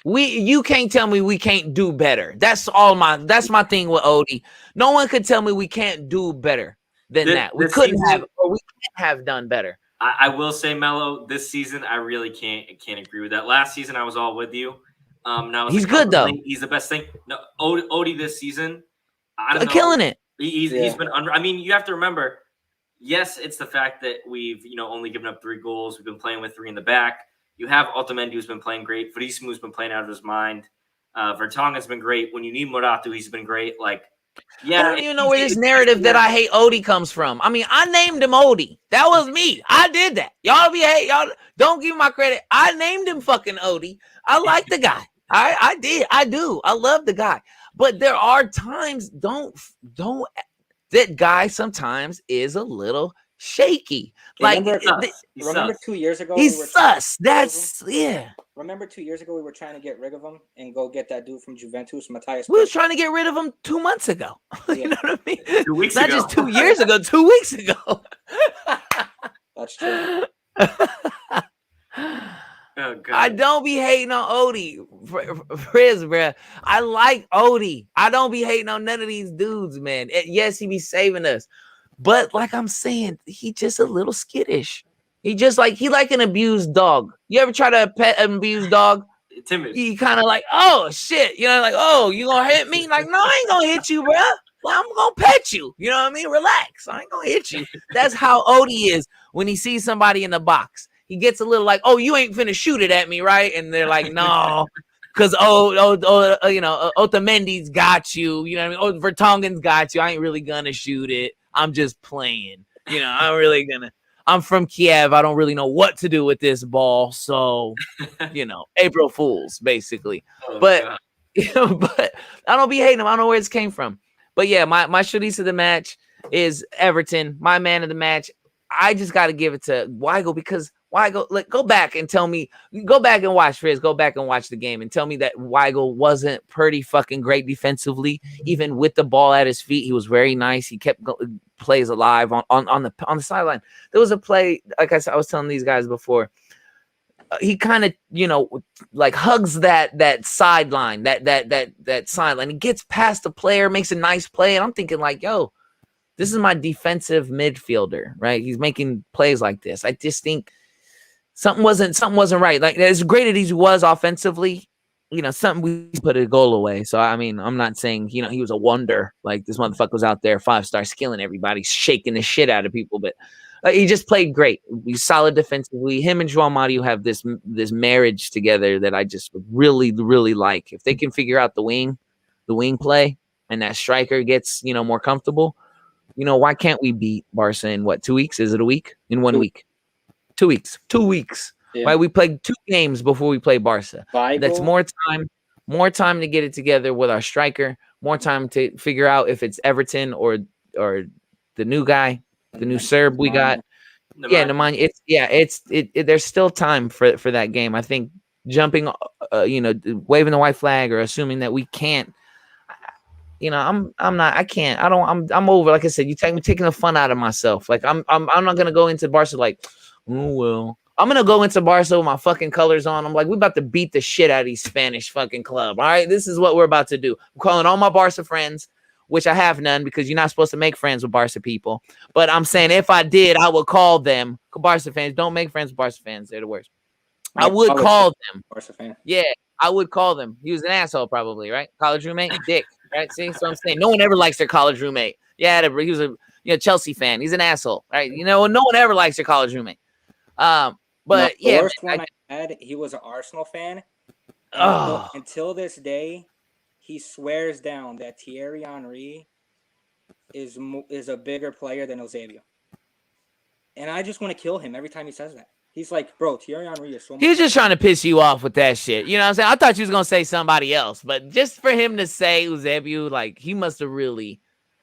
you can't tell me we can't do better. That's my thing with Odie. No one could tell me we can't do better than that. We couldn't have, or we can't have done better. I will say, Melo, this season I really can't agree with that. Last season I was all with you. Now He's good though. He's the best thing. No, Odie this season, I don't know. Killing it. He's been under. I mean, you have to remember. Yes, it's the fact that we've only given up 3 goals. We've been playing with 3 in the back. You have Otamendi, who's been playing great. Verismu's been playing out of his mind. Vertonghen's been great. When you need Moratu, he's been great. Like, yeah, I don't even know where this narrative that I hate Odie comes from. I mean, I named him Odie. That was me. I did that. Y'all don't give me my credit. I named him fucking Odie. I like the guy. I did. I do. I love the guy. But there are times that guy sometimes is a little shaky. Like remember 2 years ago he's sus. That's yeah. Remember 2 years ago we were trying to get rid of him and go get that dude from Juventus, Matthias. We was trying to get rid of him 2 months ago. Yeah. You know what I mean? 2 weeks Not ago. just 2 years ago, 2 weeks ago. That's true. Oh, God. I don't be hating on Odie. Frizz, bruh. I like Odie. I don't be hating on none of these dudes, man. Yes, he be saving us. But like I'm saying, he just a little skittish. He like an abused dog. You ever try to pet an abused dog? Timid. He kind of like, oh shit, like, oh, you gonna hit me? Like, no, I ain't gonna hit you, bro. Well, I'm gonna pet you. You know what I mean? Relax. I ain't gonna hit you. That's how Odie is when he sees somebody in the box. He gets a little like, oh, you ain't finna shoot it at me, right? And they're like, no, because Otamendi's got you. You know what I mean? Oh, Vertonghen's got you. I ain't really gonna shoot it. I'm just playing. I'm from Kiev. I don't really know what to do with this ball. So, April Fools, basically. Oh, but I don't be hating him. I don't know where this came from. But yeah, my showpiece of the match is Everton. My man of the match. I just got to give it to Weigl because Weigl, go back and tell me, go back and watch Frizz, go back and watch the game and tell me that Weigl wasn't pretty fucking great defensively, even with the ball at his feet. He was very nice. He kept plays alive on the sideline. There was a play, like I said, I was telling these guys before, he kind of, like hugs that sideline, that sideline. He gets past the player, makes a nice play. And I'm thinking like, yo, this is my defensive midfielder, right? He's making plays like this. I just think something wasn't right. Like, as great as he was offensively, something we put a goal away. So, I mean, I'm not saying, he was a wonder. Like, this motherfucker was out there 5-star skilling everybody, shaking the shit out of people. But he just played great. He's solid defensively. Him and João Mario have this marriage together that I just really, really like. If they can figure out the wing play, and that striker gets, more comfortable, why can't we beat Barca in 2 weeks? Is it a week? In 1 week? 2 weeks. 2 weeks. Yeah. Right? We played 2 games before we play Barca. That's more time to get it together with our striker, more time to figure out if it's Everton or the new guy, the new Serb we got. Nemanja. There's still time for that game. I think jumping, waving the white flag or assuming that we can't. I'm over. Like I said, taking the fun out of myself. Like I'm not gonna go into Barca like, oh well. I'm gonna go into Barca with my fucking colors on. I'm like, we're about to beat the shit out of these Spanish fucking club. All right, this is what we're about to do. I'm calling all my Barca friends, which I have none because you're not supposed to make friends with Barca people. But I'm saying if I did, I would call them Barca fans. Don't make friends with Barca fans. They're the worst. I would call them. Barca fan. Yeah, I would call them. He was an asshole, probably, right? College roommate, dick. Right, see, so I'm saying no one ever likes their college roommate. Yeah, he was a Chelsea fan. He's an asshole, right? No one ever likes their college roommate. But the worst one I had, he was an Arsenal fan. Until this day, he swears down that Thierry Henry is a bigger player than Eusebio, and I just want to kill him every time he says that. He's like, bro, Thierry Henry is so much. He was just trying to piss you off with that shit. You know what I'm saying? I thought you was going to say somebody else. But just for him to say Eusebio, like, he must have really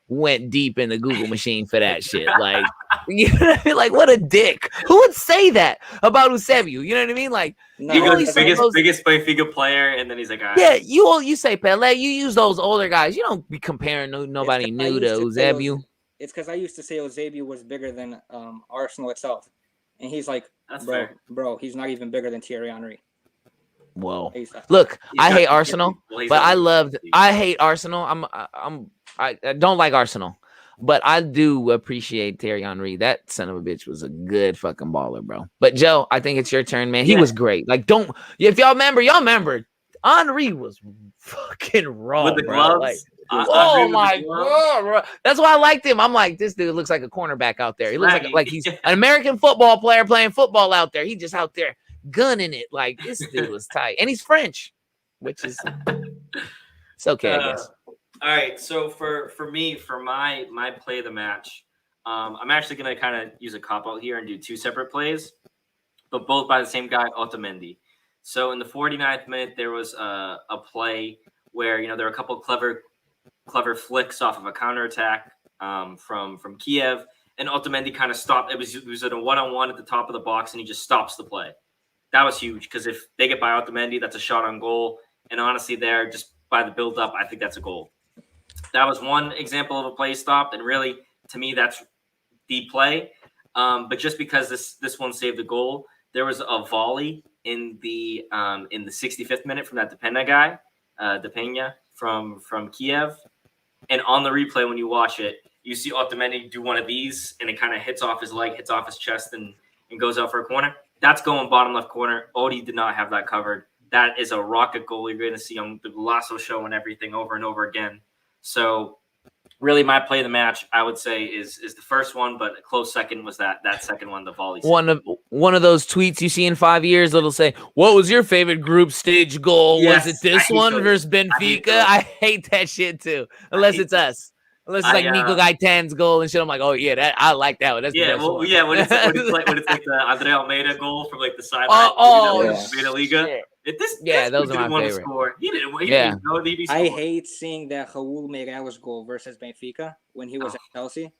went deep in the Google machine for that shit. Like, you know what I mean? Like, what a dick. Who would say that about Eusebio? You know what I mean? Like, biggest Benfica player, and then he's like, all right. Yeah, you say Pele. You use those older guys. You don't be comparing nobody new to Eusebio. It's because I used to say Eusebio was bigger than Arsenal itself. And he's like, bro, he's not even bigger than Thierry Henry. Whoa. Look, I hate Arsenal, but I hate Arsenal. I don't like Arsenal. But I do appreciate Thierry Henry. That son of a bitch was a good fucking baller, bro. But Joe, I think it's your turn, man. He was great. Like, if y'all remember, Henry was fucking raw, with the bro. gloves. Like, Andre oh with the my gloves. god, bro. That's why I liked him. I'm like, this dude looks like a cornerback out there. He looks like he's an American football player playing football out there. He just out there gunning it. Like, this dude was tight, and he's French, which is it's okay, I guess. All right, so for me, for my play of the match, I'm actually gonna kind of use a cop out here and do two separate plays, but both by the same guy, Otamendi. So in the 49th minute, there was a play where there were a couple of clever flicks off of a counterattack from Kiev, and Otamendi kind of stopped. It was at a one-on-one at the top of the box, and he just stops the play. That was huge because if they get by Otamendi, that's a shot on goal. And honestly, there just by the build-up, I think that's a goal. That was one example of a play stopped, and really, to me, that's the play. But just because this one saved the goal, there was a volley in the 65th minute from that Depena guy, Depena from Kiev, and on the replay when you watch it, you see Otamendi do one of these, and it kind of hits off his leg, hits off his chest, and goes out for a corner. That's going bottom left corner. Odie did not have that covered. That is a rocket goal. You're going to see on the Lasso show and everything over and over again. So really my play of the match, I would say, is the first one, but a close second was that second one, the volley. One of those tweets you see in 5 years, it'll say, "What was your favorite group stage goal? Yes, was it this one versus Benfica?" I hate that shit too. Unless it's us. Unless it's like Nico Gaitan's goal and shit. I'm like, oh yeah, I like that one. That's the best one. Yeah, when it's like the Andre Almeida goal from like the sideline. Almeida Liga. Shit. Those are my favorite. Score. He didn't know that he scored. I hate seeing that Raul Meireles goal versus Benfica when he was at Chelsea.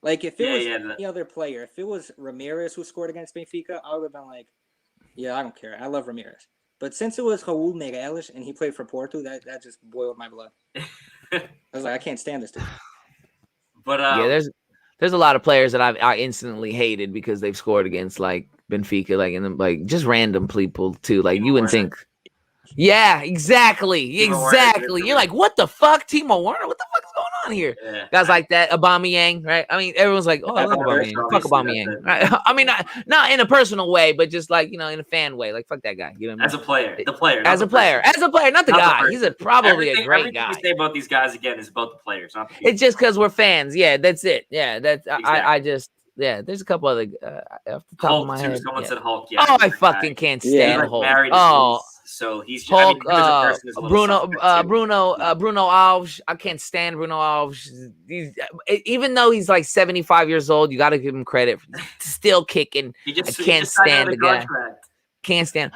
Like, if it was any other player, if it was Ramirez who scored against Benfica, I would have been like, yeah, I don't care. I love Ramirez. But since it was Raul Meireles and he played for Porto, that just boiled my blood. I was like, I can't stand this dude. But there's a lot of players that I instantly hated because they've scored against like Benfica, like and like just random people too. Like you wouldn't think. Yeah, exactly. You're like, what the fuck, Timo Werner? What the fuck is going on here? Yeah. Guys like that, Aubameyang, right? I mean, everyone's like, oh, I love Aubameyang. Fuck Aubameyang. Right? I mean, not in a personal way, but just like, in a fan way. Like, fuck that guy. You know what I mean? As a player, the player. As a player, not the guy. He's probably a great guy. Everything we say about these guys again is about the players, not the people. It's just because we're fans. Yeah, that's it. Yeah, that's exactly. I just. Yeah, there's a couple other off the top Hulk, of my head. Someone said Hulk. Yeah, I fucking can't stand Hulk. So he's Hulk. Bruno Alves. I can't stand Bruno Alves. Even though he's like 75 years old, you got to give him credit. Still kicking. I can't stand the guy. I can't stand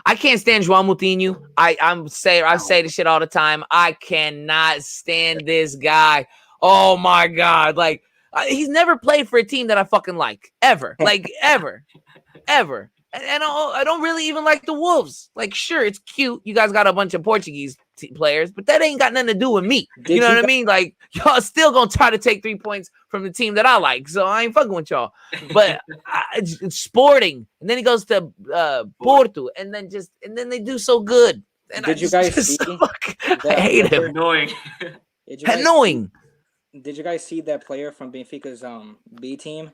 João Moutinho. I say this shit all the time. I cannot stand this guy. Oh my god, like. He's never played for a team that I fucking like ever, like ever. And I don't really even like the Wolves. Like, sure, it's cute. You guys got a bunch of Portuguese players, but that ain't got nothing to do with me. You know what I mean? Like, y'all still gonna try to take 3 points from the team that I like, so I ain't fucking with y'all. But it's Sporting, and then he goes to Porto, and then they do so good. And did you guys see? I hate him. Annoying. Did you guys see that player from Benfica's B team?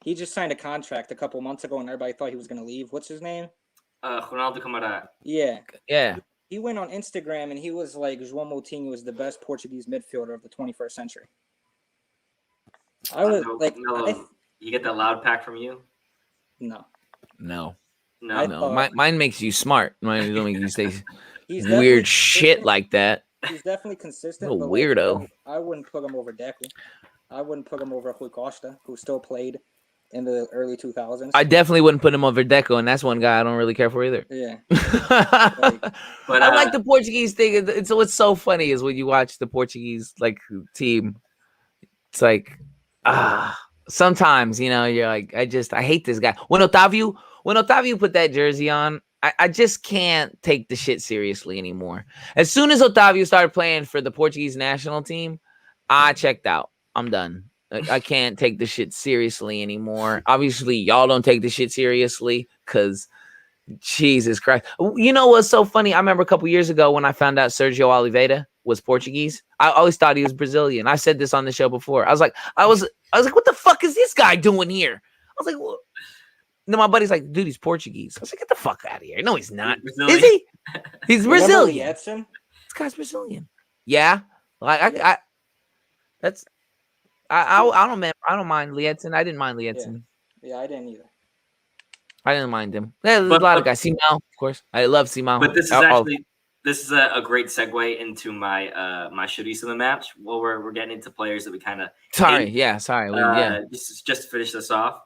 He just signed a contract a couple months ago, and everybody thought he was going to leave. What's his name? Ronaldo Camará. Yeah. He went on Instagram, and he was like, João Moutinho is the best Portuguese midfielder of the 21st century. I was like... you get that loud pack from you? No. Mine makes you smart. Mine don't make you say weird shit like that. He's definitely consistent. A weirdo. Like, I wouldn't put him over Deku. I wouldn't put him over Rui Costa, who still played in the early 2000s. I definitely wouldn't put him over Deco, and that's one guy I don't really care for either. Yeah. But I like the Portuguese thing. It's what's so funny is when you watch the Portuguese team. It's like sometimes you're like I hate this guy. When Otavio put that jersey on. I just can't take the shit seriously anymore. As soon as Otavio started playing for the Portuguese national team, I checked out. I'm done. I can't take the shit seriously anymore. Obviously, y'all don't take the shit seriously because Jesus Christ. You know what's so funny? I remember a couple years ago when I found out Sergio Oliveira was Portuguese. I always thought he was Brazilian. I said this on the show before. I was like, what the fuck is this guy doing here? I was like, well, then my buddy's like, dude, he's Portuguese. I was like, get the fuck out of here. No, he's not. Is he? He's Brazilian. This guy's Brazilian. Yeah. Like I don't mind Lietzen. I didn't mind Lietzen. Yeah, I didn't either. I didn't mind him. There's a lot of guys. Simão, of course. I love Simão. But this is a great segue into my my shitties of the match. Well, we're getting into players that we kind of sorry. Just to finish this off.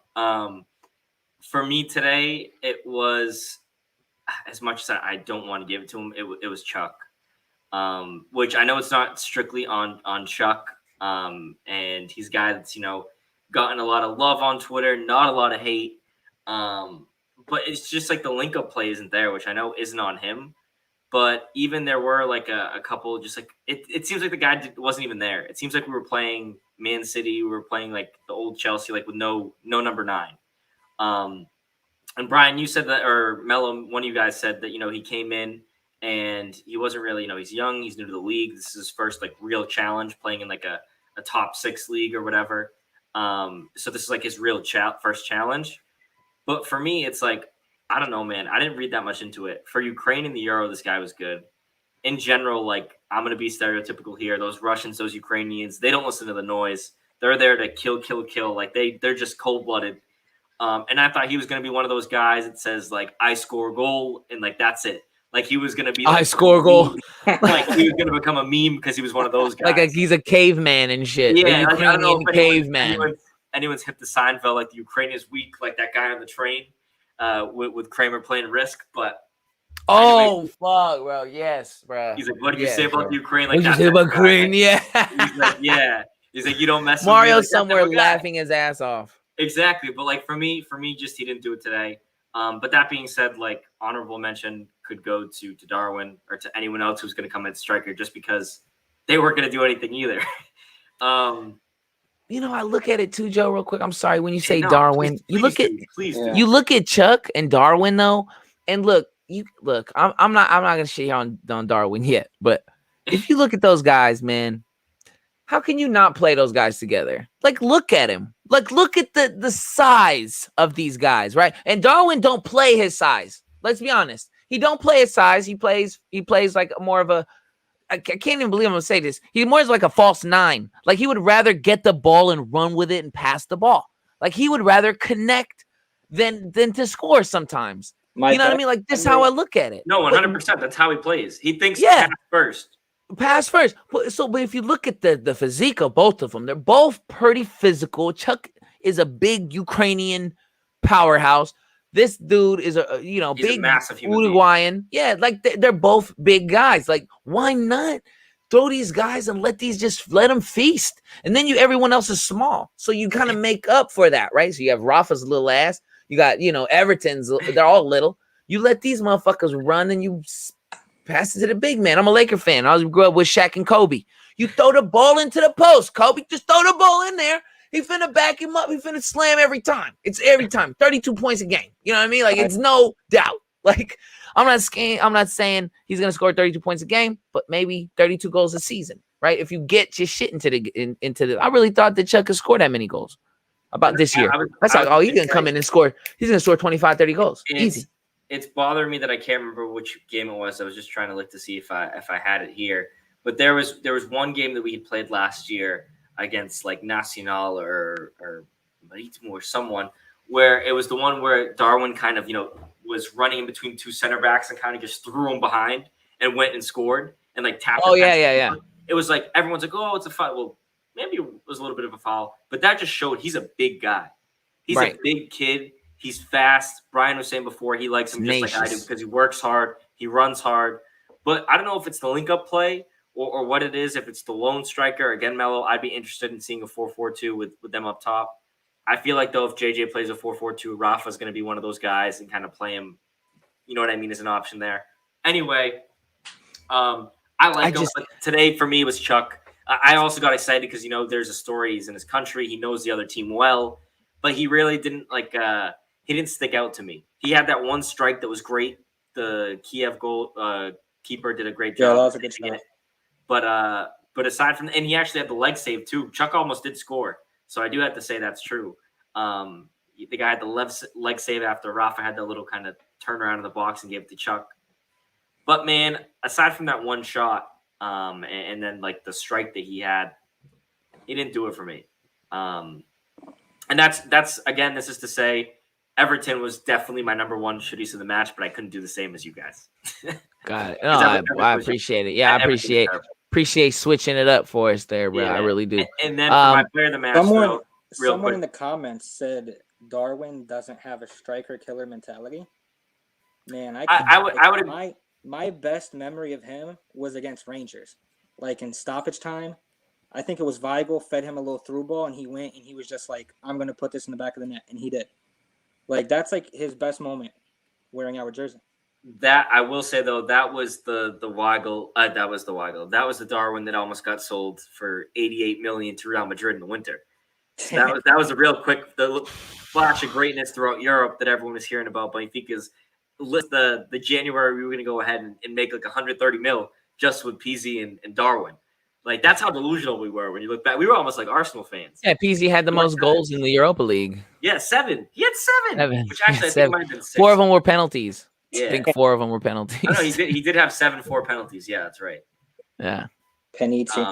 For me today, it was, as much as I don't want to give it to him, it was Chuck. Which I know it's not strictly on Chuck. And he's a guy that's, gotten a lot of love on Twitter, not a lot of hate. But it's just like the link up play isn't there, which I know isn't on him. But even there were like a couple, just like it seems like the guy wasn't even there. It seems like we were playing Man City, we were playing like the old Chelsea, like with no number 9. And Brian, you said that, or Melo, one of you guys said that, he came in and he wasn't really, he's young, he's new to the league. This is his first like real challenge, playing in like a top 6 league or whatever. So this is like his real first challenge. But for me, it's like, I don't know, man. I didn't read that much into it. For Ukraine in the Euro, this guy was good. In general, like, I'm going to be stereotypical here. Those Russians, those Ukrainians, they don't listen to the noise. They're there to kill. Like, they're just cold-blooded. And I thought he was going to be one of those guys that says, like, I score a goal, and, like, that's it. Like, he was going to be like, I score a goal. Like, he was going to become a meme because he was one of those guys. Like, he's a caveman and shit. Yeah, like, I don't know if caveman. Anyone's hit the Seinfeld, like, the Ukraine is weak, like that guy on the train with Kramer playing Risk. But anyway, fuck, bro. Yes, bro. He's like, what did you say about the Ukraine? Like, what did you say about Ukraine? Yeah. He's like, yeah. He's like, you don't mess with Mario me. somewhere laughing his ass off. Exactly. But like for me, just he didn't do it today. But that being said, like honorable mention could go to Darwin or to anyone else who's going to come at striker, just because they weren't going to do anything either. I look at it too, Joe, real quick. I'm sorry. When you say Darwin, please do. You look at Chuck and Darwin though, and look. I'm not gonna shit on Darwin yet, but if you look at those guys, man, how can you not play those guys together? Like, look at him. Like, look at the size of these guys, right? And Darwin don't play his size. Let's be honest. He don't play his size. He plays like more of a. I can't even believe I'm gonna say this. He's more like a false 9. Like, he would rather get the ball and run with it and pass the ball. Like, he would rather connect than to score sometimes. You know what I mean? Like, this is how I look at it. No, 100%. That's how he plays. He thinks pass first. But if you look at the physique of both of them, they're both pretty physical. Chuck is a big Ukrainian powerhouse. This dude is he's big, a massive Uruguayan. Yeah, like they're both big guys. Like, why not throw these guys and let them feast? And then everyone else is small, so you kind of make up for that, right? So you have Rafa's little ass. You got, Everton's, they're all little. You let these motherfuckers run and you pass it to the big man. I'm a Laker fan. I grew up with Shaq and Kobe. You throw the ball into the post. Kobe, just throw the ball in there. He finna back him up. He finna slam every time. It's every time. 32 points a game. You know what I mean? Like, it's no doubt. Like, I'm not saying he's going to score 32 points a game, but maybe 32 goals a season, right? If you get your shit into the I really thought that Chuck could score that many goals. About this year. That's how he's going to come in and score. He's going to score 25, 30 goals. Easy. It's bothering me that I can't remember which game it was. I was just trying to look to see if I had it here. But there was one game that we had played last year against like Nacional or Maritimo or someone, where it was the one where Darwin kind of, was running in between 2 center backs and kind of just threw him behind and went and scored and like tapped. Oh, yeah. It was like, everyone's like, oh, it's a foul. Well, maybe it was a little bit of a foul, but that just showed he's a big guy. He's a big kid. He's fast. Brian was saying before, he likes him just like I do because he works hard. He runs hard. But I don't know if it's the link-up play or what it is. If it's the lone striker, again, Melo, I'd be interested in seeing a 4-4-2 with them up top. I feel like, though, if JJ plays a 4-4-2, Rafa's going to be one of those guys and kind of play him, you know what I mean, as an option there. Anyway, I like him. But today, for me, was Chuck. I also got excited because, there's a story. He's in his country. He knows the other team well. But he really didn't, he didn't stick out to me. He had that one strike that was great. The Kiev goal keeper did a great job. Yeah, that was a good shot. But aside from, and he actually had the leg save too. Chuck almost did score, so I do have to say that's true. The guy had the left leg save after Rafa had the little kind of turnaround in the box and gave it to Chuck. But man, aside from that one shot, and then like the strike that he had, he didn't do it for me. And that's again, this is to say, Everton was definitely my number one shooties of the match, but I couldn't do the same as you guys. Got it. No, I appreciate it. Yeah, I appreciate switching it up for us there, bro. Yeah. I really do. And then for my player of the match, someone in the comments said Darwin doesn't have a striker killer mentality. Man, my best memory of him was against Rangers, like in stoppage time. I think it was Weigl fed him a little through ball, and he went and he was just like, "I'm going to put this in the back of the net," and he did. Like that's like his best moment wearing our jersey. That I will say though, that was the Weigl. That was the Weigl. That was the Darwin that almost got sold for 88 million to Real Madrid in the winter. So that was a real quick the flash of greatness throughout Europe that everyone was hearing about. Benfica's list the January we were going to go ahead and make like 130 mil just with Pizzi and Darwin. Like that's how delusional we were when you look back. We were almost like Arsenal fans. Yeah, Pizzi had the most goals in the Europa League. Yeah, 7. He had 7. Which actually I think might have been 6. 4 of them were penalties. Yeah. I think 4 of them were penalties. No, he did have 7 4 penalties. Yeah, that's right. Yeah. Penalty.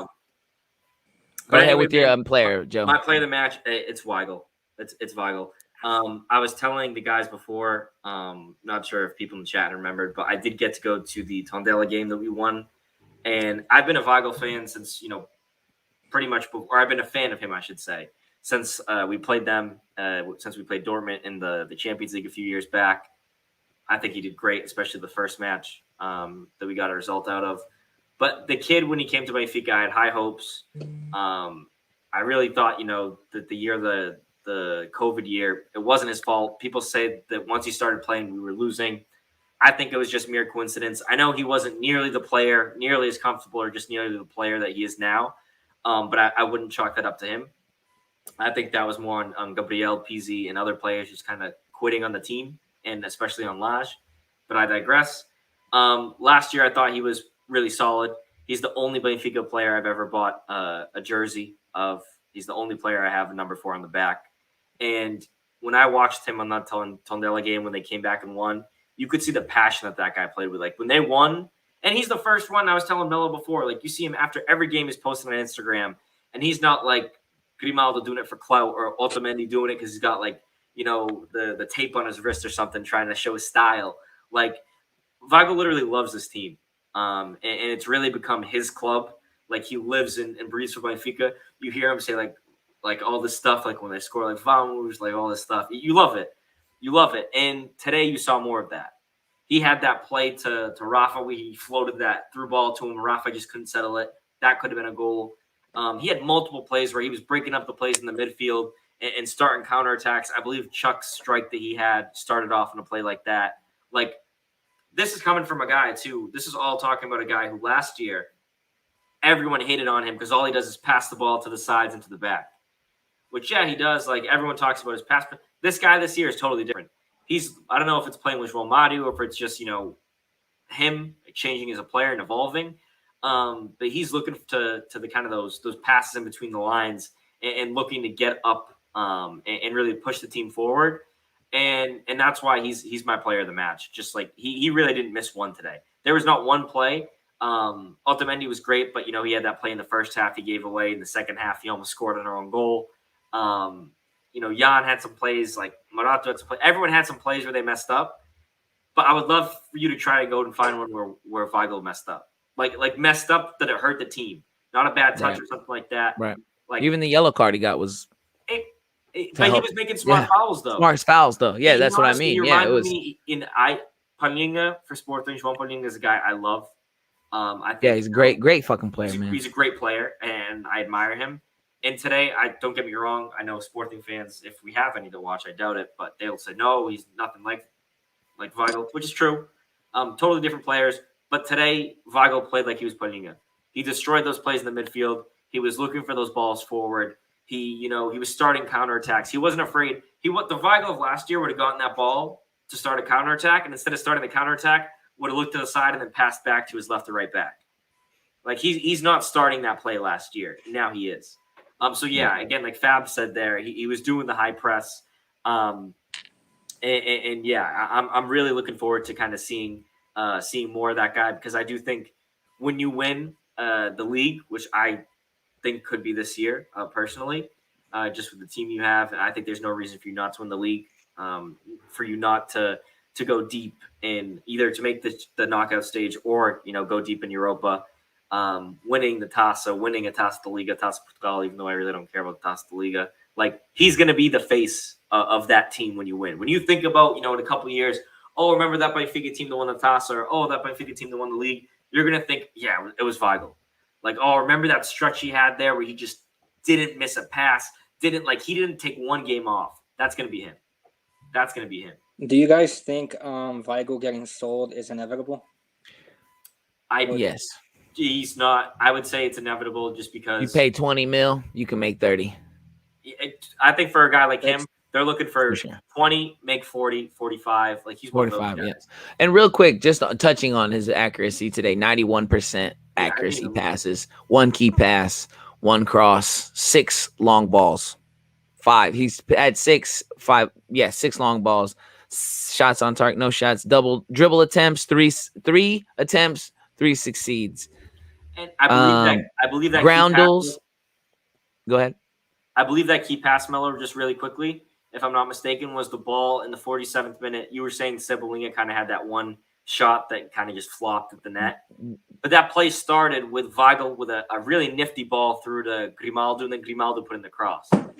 Go ahead with your player, Joe. My player of the match, it's Weigl. It's Weigl. I was telling the guys before, not sure if people in the chat remembered, but I did get to go to the Tondela game that we won. And I've been a Weigl fan since, pretty much before, or I've been a fan of him, I should say, since we played them, since we played Dortmund in the Champions League a few years back. I think he did great, especially the first match that we got a result out of. But the kid, when he came to Benfica, I had high hopes. I really thought, that the year, the COVID year, it wasn't his fault. People say that once he started playing, we were losing. I think it was just mere coincidence. I know he wasn't nearly as comfortable or just nearly the player that he is now. But I wouldn't chalk that up to him. I think that was more on Gabriel, Pizzi, and other players just kind of quitting on the team, and especially on Lage. But I digress. Last year, I thought he was really solid. He's the only Benfica player I've ever bought a jersey of. He's the only player I have a number 4 on the back. And when I watched him on that Tondela game when they came back and won, you could see the passion that guy played with. Like when they won, and he's the first one. I was telling Melo before, like you see him after every game he's posting on Instagram, and he's not like Grimaldo doing it for clout or Otamendi doing it because he's got like the tape on his wrist or something trying to show his style. Like Weigl literally loves this team, and it's really become his club. Like he lives and breathes for Benfica. You hear him say like all this stuff, like when they score, like vamos, like all this stuff. You love it. You love it. And today you saw more of that. He had that play to Rafa where he floated that through ball to him. Rafa just couldn't settle it. That could have been a goal. He had multiple plays where he was breaking up the plays in the midfield and starting counterattacks. I believe Chuck's strike that he had started off in a play like that. Like, this is coming from a guy, too. This is all talking about a guy who last year, everyone hated on him because all he does is pass the ball to the sides and to the back. Which, yeah, he does. Like, everyone talks about his pass. But this guy this year is totally different. I don't know if it's playing with João Mario or if it's just, him changing as a player and evolving. But he's looking to the kind of those passes in between the lines and looking to get up and really push the team forward. And that's why he's my player of the match. Just like he really didn't miss one today. There was not one play. Otamendi was great, but he had that play in the first half he gave away. In the second half, he almost scored on our own goal. Jan had some plays, like Marato had some plays. Everyone had some plays where they messed up. But I would love for you to try to go and find one where Weigl messed up. Like messed up that it hurt the team. Not a bad touch or something like that. Right. Like even the yellow card he got was but he was making smart fouls though. Smart fouls though. Yeah, that's what I mean. Yeah, it was Palhinha for Sporting. João Palhinha is a guy I love. I think he's a great fucking player, man. He's a great player and I admire him. And today, don't get me wrong, I know Sporting fans, if we have any to watch, I doubt it, but they'll say, no, he's nothing like Weigl, which is true. Totally different players. But today, Weigl played like he was Palhinha. He destroyed those plays in the midfield. He was looking for those balls forward. He was starting counterattacks. He wasn't afraid. The Weigl of last year would have gotten that ball to start a counterattack, and instead of starting the counterattack, would have looked to the side and then passed back to his left or right back. Like he's not starting that play last year. Now he is. So yeah, again, like Fab said there, he was doing the high press. And yeah, I'm really looking forward to kind of seeing more of that guy, because I do think when you win the league, which I think could be this year, personally, just with the team you have, I think there's no reason for you not to win the league, for you not to go deep in either to make the knockout stage or go deep in Europa. Winning the Taça, winning a Taça de Liga, Taça Portugal, even though I really don't care about the Taça de Liga. Like, he's going to be the face of that team when you win. When you think about, in a couple of years, oh, remember that Benfica team that won the Taça, or oh, that Benfica team that won the league, you're going to think, yeah, it was Weigl. Like, oh, remember that stretch he had there where he just didn't miss a pass, he didn't take one game off. That's going to be him. That's going to be him. Do you guys think Weigl getting sold is inevitable? Yes. He's not. I would say it's inevitable just because you pay 20 mil, you can make 30. I think for a guy like him, they're looking for sure. 20, make 40, 45. Like, he's 45, yeah. And real quick, just touching on his accuracy today, 91% accuracy passes, 1 key pass, 1 cross, 6 long balls, 5. He's had 6 long balls, shots on target, no shots, double dribble attempts, 3 attempts, 3 succeeds. And I believe that groundles. Go ahead. I believe that key pass, Melo, just really quickly, if I'm not mistaken, was the ball in the 47th minute. You were saying Cebolinha kind of had that one shot that kind of just flopped at the net. But that play started with Weigl with a really nifty ball through to Grimaldo, and then Grimaldo put in the cross. That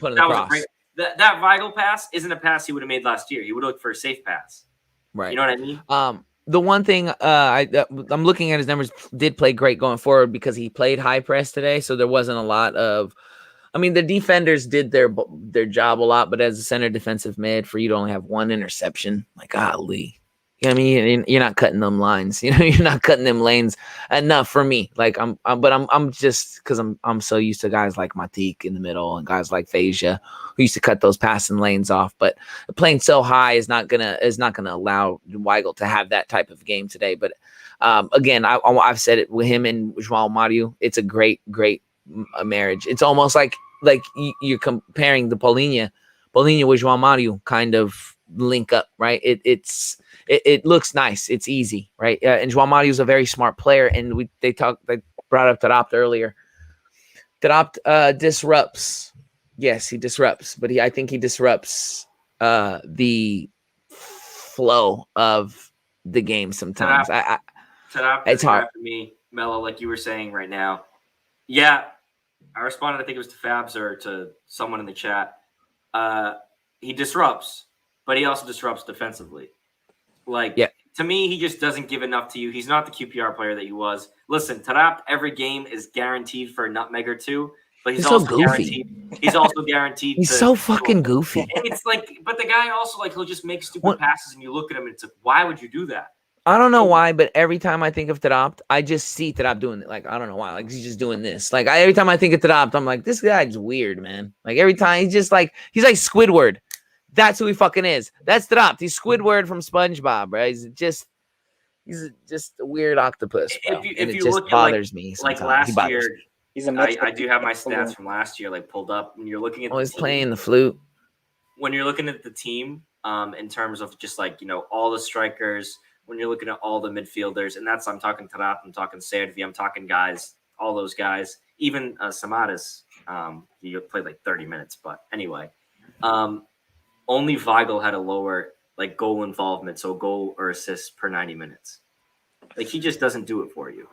Weigl pass isn't a pass he would have made last year. He would have looked for a safe pass. Right. You know what I mean? The one thing I'm looking at his numbers, did play great going forward because he played high press today. So there wasn't a lot of, the defenders did their job a lot, but as a center defensive mid, for you to only have 1 interception, like, golly, you're not cutting them lines, you're not cutting them lanes enough for me. Like, I'm just, because I'm so used to guys like Matic in the middle and guys like Fasia who used to cut those passing lanes off. But playing so high is not gonna allow Weigl to have that type of game today. But again, I've said it with him and João Mario. It's a great marriage. It's almost like you're comparing the Paulinho with João Mario kind of link up, right? It looks nice. It's easy, right? And João Mario is a very smart player, and they brought up Taarabt earlier. Taarabt disrupts. Yes, he disrupts, but I think he disrupts the flow of the game sometimes. Taarabt it's hard for me, Melo, like you were saying right now. Yeah, I responded. I think it was to Fabs or to someone in the chat. He disrupts, but he also disrupts defensively. To me, he just doesn't give enough to you. He's not the QPR player that he was. Listen, Taarabt, every game is guaranteed for a nutmeg or 2, but he's also goofy. He's also guaranteed. He's so fucking goofy. And it's like, but the guy also, he'll just make stupid passes, and you look at him, and it's like, why would you do that? I don't know why, but every time I think of Taarabt, I just see Taarabt doing it. Like, I don't know why. Like, he's just doing this. Like, every time I think of Taarabt, I'm like, this guy's weird, man. Like, every time he's like Squidward. That's who he fucking is. That's Taarabt. He's Squidward from SpongeBob, right? He's just a weird octopus, bro. If you just look bothers me sometimes. Like last year, I do have my stats from last year pulled up. When you're looking at he's playing the flute. When you're looking at the team, in terms of just all the strikers, when you're looking at all the midfielders, and I'm talking Taarabt, I'm talking Servi, I'm talking guys, all those guys, even Samaras, he played 30 minutes, but anyway, only Weigl had a lower goal involvement, so goal or assist per 90 minutes. He just doesn't do it for you.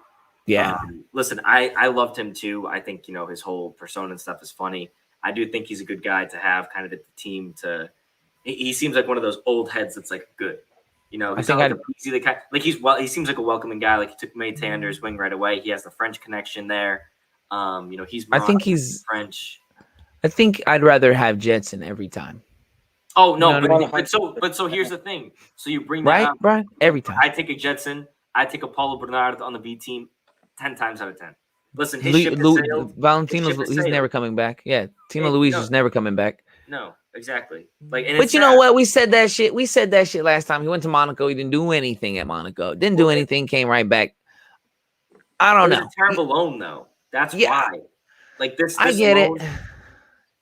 Yeah. Listen, I loved him too. I think, his whole persona and stuff is funny. I do think he's a good guy to have kind of at the team he seems like one of those old heads that's good. He's not easy the kind. He seems like a welcoming guy. He took Meite under his wing right away. He has the French connection there. He's French. I think I'd rather have Jetson every time. Oh no, but so here's the thing. So you bring that right, up, Brian? Every time. I take a Jetson. I take a Paulo Bernard on the B team 10 times out of 10. Listen, his ship has sailed. Valentino's he's never coming back. Yeah, Timo Luis is never coming back. No, exactly. But you know what? We said that shit. We said that shit last time. He went to Monaco. He didn't do anything at Monaco. Didn't do anything. Came right back. I don't It was know. a terrible loan, though. That's why. Like this I get loan, it.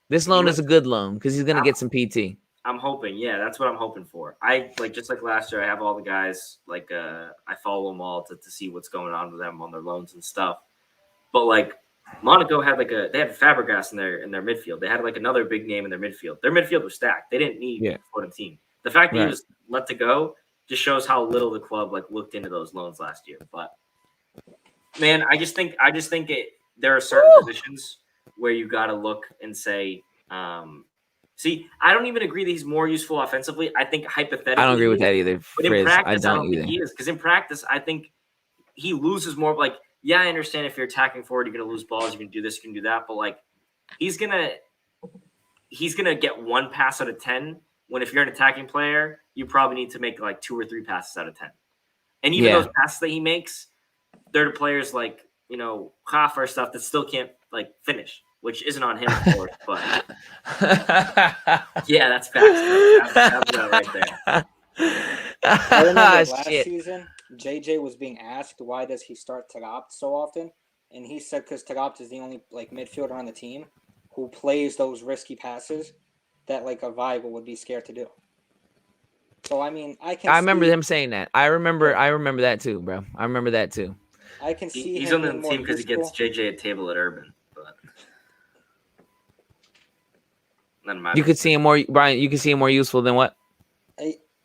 This loan is a good loan because he's gonna get some PT. I'm hoping. Yeah, that's what I'm hoping for. I just like last year. I have all the guys. Like I follow them all to see what's going on with them on their loans and stuff. But like Monaco had they had Fabregas in their midfield. They had like another big name in their midfield. Their midfield was stacked. They didn't need for the team. The fact that he was let to go just shows how little the club like looked into those loans last year. But man, I just think there are certain positions where you got to look and say, see, I don't even agree that he's more useful offensively. I think hypothetically, I don't agree with that either. But in practice, I don't think he is, because in practice, I think he loses more. Like, yeah, I understand if you're attacking forward, you're going to lose balls, you can do this, you can do that, but like he's gonna get 1 pass out of 10. When if you're an attacking player, you probably need to make like 2 or 3 passes out of 10. And even those passes that he makes, they're to players like, you know, Hafer or stuff that still can't like finish, which isn't on him, of course. But yeah, that's facts. That's right there. I remember last season, JJ was being asked why does he start Taarabt so often, and he said because Taarabt is the only like midfielder on the team who plays those risky passes that like a Weigl would be scared to do. So I mean, I remember him saying that. I remember that too, bro. I remember that too. I can see he's on the team because he gets JJ a table at Urban. But you could see him more, Brian. You could see him more useful than what?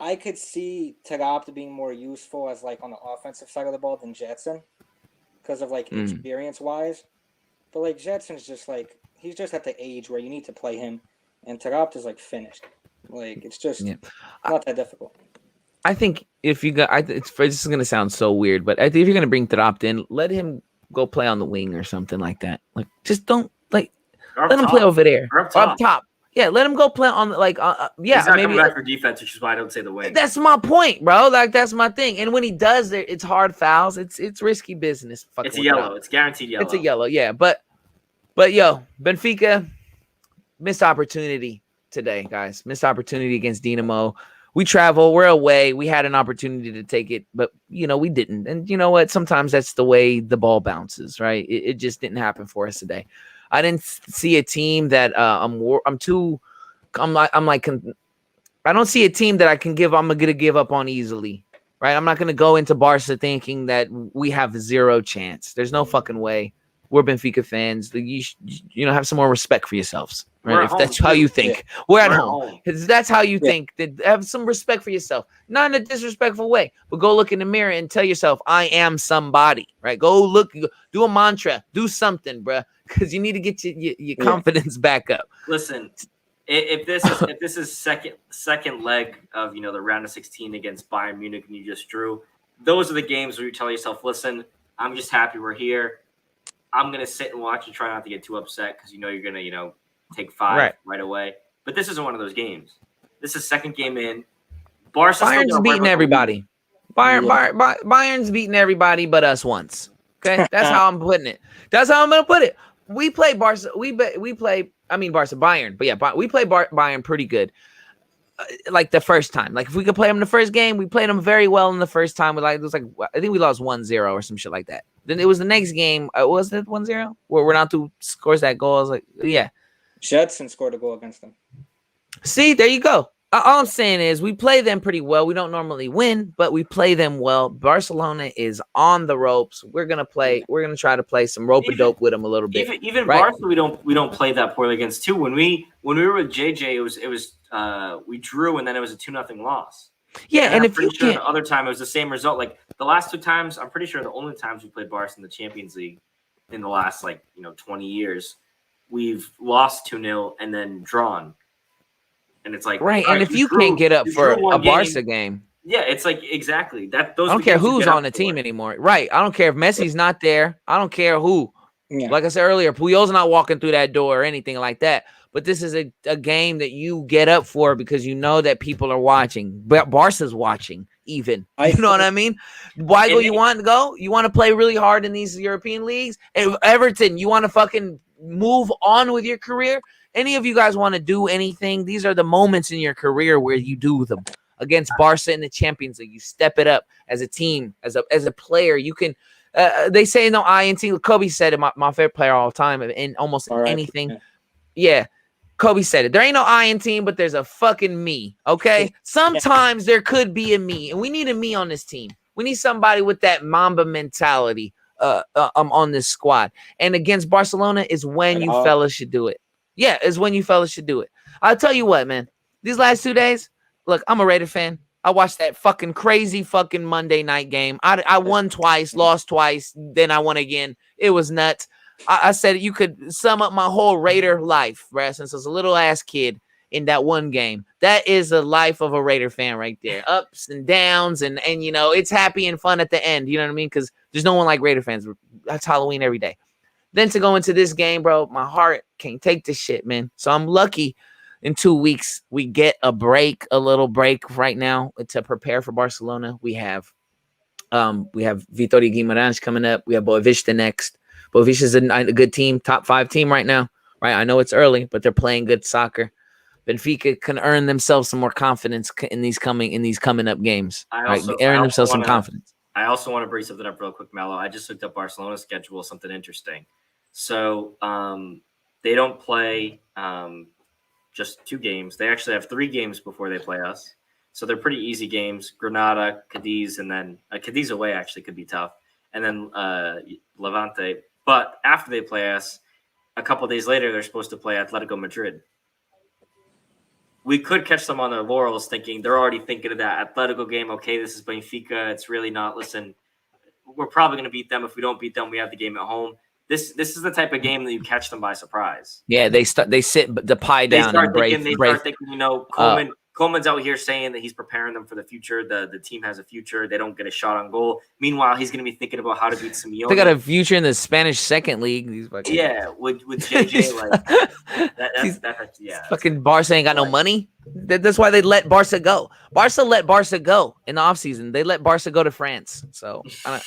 I could see Taarabt being more useful as like on the offensive side of the ball than Jetson because of like experience wise. But like Jetson's just like he's just at the age where you need to play him, and Taarabt is like finished. Like it's just not that difficult. I think if you got, this is gonna sound so weird, but I think if you're gonna bring Taarabt in, let him go play on the wing or something like that. Like just don't let him play over there or up top. Yeah, let him go play on he's not maybe coming back for defense, which is why I don't say the wing. That's my point, bro. Like that's my thing. And when he does, it's hard fouls. It's risky business. It's a yellow. It's guaranteed yellow. It's a yellow. Yeah, but yo, Benfica missed opportunity today, guys. Missed opportunity against Dynamo. We travel. We're away. We had an opportunity to take it, but we didn't. And you know what? Sometimes that's the way the ball bounces, right? It just didn't happen for us today. I didn't see a team that I don't see a team that I'm going to give up on easily, right? I'm not going to go into Barca thinking that we have zero chance. There's no fucking way. We're Benfica fans. You have some more respect for yourselves, right? If that's how you think. We're at home. If that's how you think. Have some respect for yourself. Not in a disrespectful way, but go look in the mirror and tell yourself, I am somebody, right? Go look, do a mantra, do something, bruh, because you need to get your confidence back up. Listen, if this is second leg of the round of 16 against Bayern Munich and you just drew, those are the games where you tell yourself, listen, I'm just happy we're here. I'm going to sit and watch and try not to get too upset because you're going to, take 5 right away. But this isn't one of those games. This is second game in. Bayern's beating everybody. Bayern's beating everybody but us once. Okay? That's how I'm putting it. That's how I'm going to put it. We play Barca. Bayern. But yeah, we play Bayern pretty good. Like the first time. Like if we could play them the first game, we played them very well in the first time. I think we lost 1-0 or some shit like that. Then it was the next game. Was it 1-0? Where Ronaldo scores that goal. I was like, yeah. Jetson scored a goal against them. See, there you go. All I'm saying is we play them pretty well. We don't normally win, but we play them well. Barcelona is on the ropes. We're gonna play. We're gonna try to play some rope-a-dope with them a little bit. Even right? Barca, we don't play that poorly against too. When we were with JJ, it was we drew and then it was a 2-0 loss. Yeah, and if you can't, the other time it was the same result. Like the last 2 times, I'm pretty sure the only times we played Barca in the Champions League in the last 20 years, we've lost 2-0 and then drawn. And it's like right. And if you can't get up for a Barca game, yeah, it's like exactly that. I don't care who's on the team anymore. Right. I don't care if Messi's not there. I don't care who. Yeah. Like I said earlier, Puyol's not walking through that door or anything like that. But this is a game that you get up for because you know that people are watching. Barca's watching even. You know what I mean? Weigl, you want to go? You want to play really hard in these European leagues? And Everton, you want to fucking move on with your career? Any of you guys want to do anything? These are the moments in your career where you do them. Against Barca in the Champions League, you step it up as a team, as a player. You can They say no INT. Kobe said it. My favorite player all time in almost anything. Yeah. Kobe said it. There ain't no I in team, but there's a fucking me. Okay. Sometimes there could be a me, and we need a me on this team. We need somebody with that Mamba mentality on this squad. And against Barcelona is when you fellas should do it. Yeah, is when you fellas should do it. I'll tell you what, man. These last 2 days, look, I'm a Raider fan. I watched that fucking crazy fucking Monday night game. I won twice, lost twice, then I won again. It was nuts. I said you could sum up my whole Raider life, bruh, since I was a little ass kid in that one game. That is the life of a Raider fan right there. Ups and downs, and you know, it's happy and fun at the end. You know what I mean? Because there's no one like Raider fans. That's Halloween every day. Then to go into this game, bro, my heart can't take this shit, man. So I'm lucky in 2 weeks we get a little break right now to prepare for Barcelona. We have Vitória Guimarães coming up. We have Boavista next. Boavista is a good team, top 5 team right now, right? I know it's early, but they're playing good soccer. Benfica can earn themselves some more confidence in these coming up games. Earn themselves some confidence. I also want to bring something up real quick, Melo. I just looked up Barcelona's schedule, something interesting. So they don't play just 2 games. They actually have 3 games before they play us. So they're pretty easy games. Granada, Cadiz, and then Cadiz away actually could be tough. And then Levante. But after they play us, a couple of days later, they're supposed to play Atletico Madrid. We could catch them on their laurels thinking they're already thinking of that Atletico game. Okay, this is Benfica. It's really not. Listen, we're probably going to beat them. If we don't beat them, we have the game at home. This is the type of game that you catch them by surprise. Yeah, they sit the pie down. They start thinking, you know, Coleman's out here saying that he's preparing them for the future. The team has a future. They don't get a shot on goal. Meanwhile, he's going to be thinking about how to beat Simeone. They got a future in the Spanish second league. With JJ, like fucking Barca ain't got no money. That's why they let Barca go. Barca let Barca go in the offseason. They let Barca go to France. So, all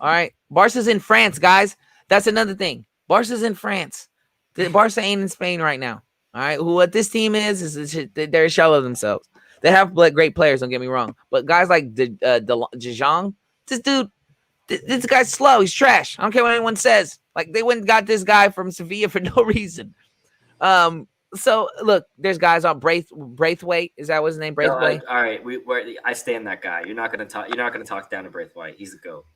right, Barca's in France, guys. That's another thing. Barca's in France. Barca ain't in Spain right now. All right, what this team is they're a shell of themselves. They have great players, don't get me wrong, but guys like De Jong, this guy's slow. He's trash. I don't care what anyone says. Like they went and got this guy from Sevilla for no reason. So look, there's guys on Braithwaite. Is that what his name? Braithwaite. All right, I stand that guy. You're not gonna talk down to Braithwaite. He's a GOAT.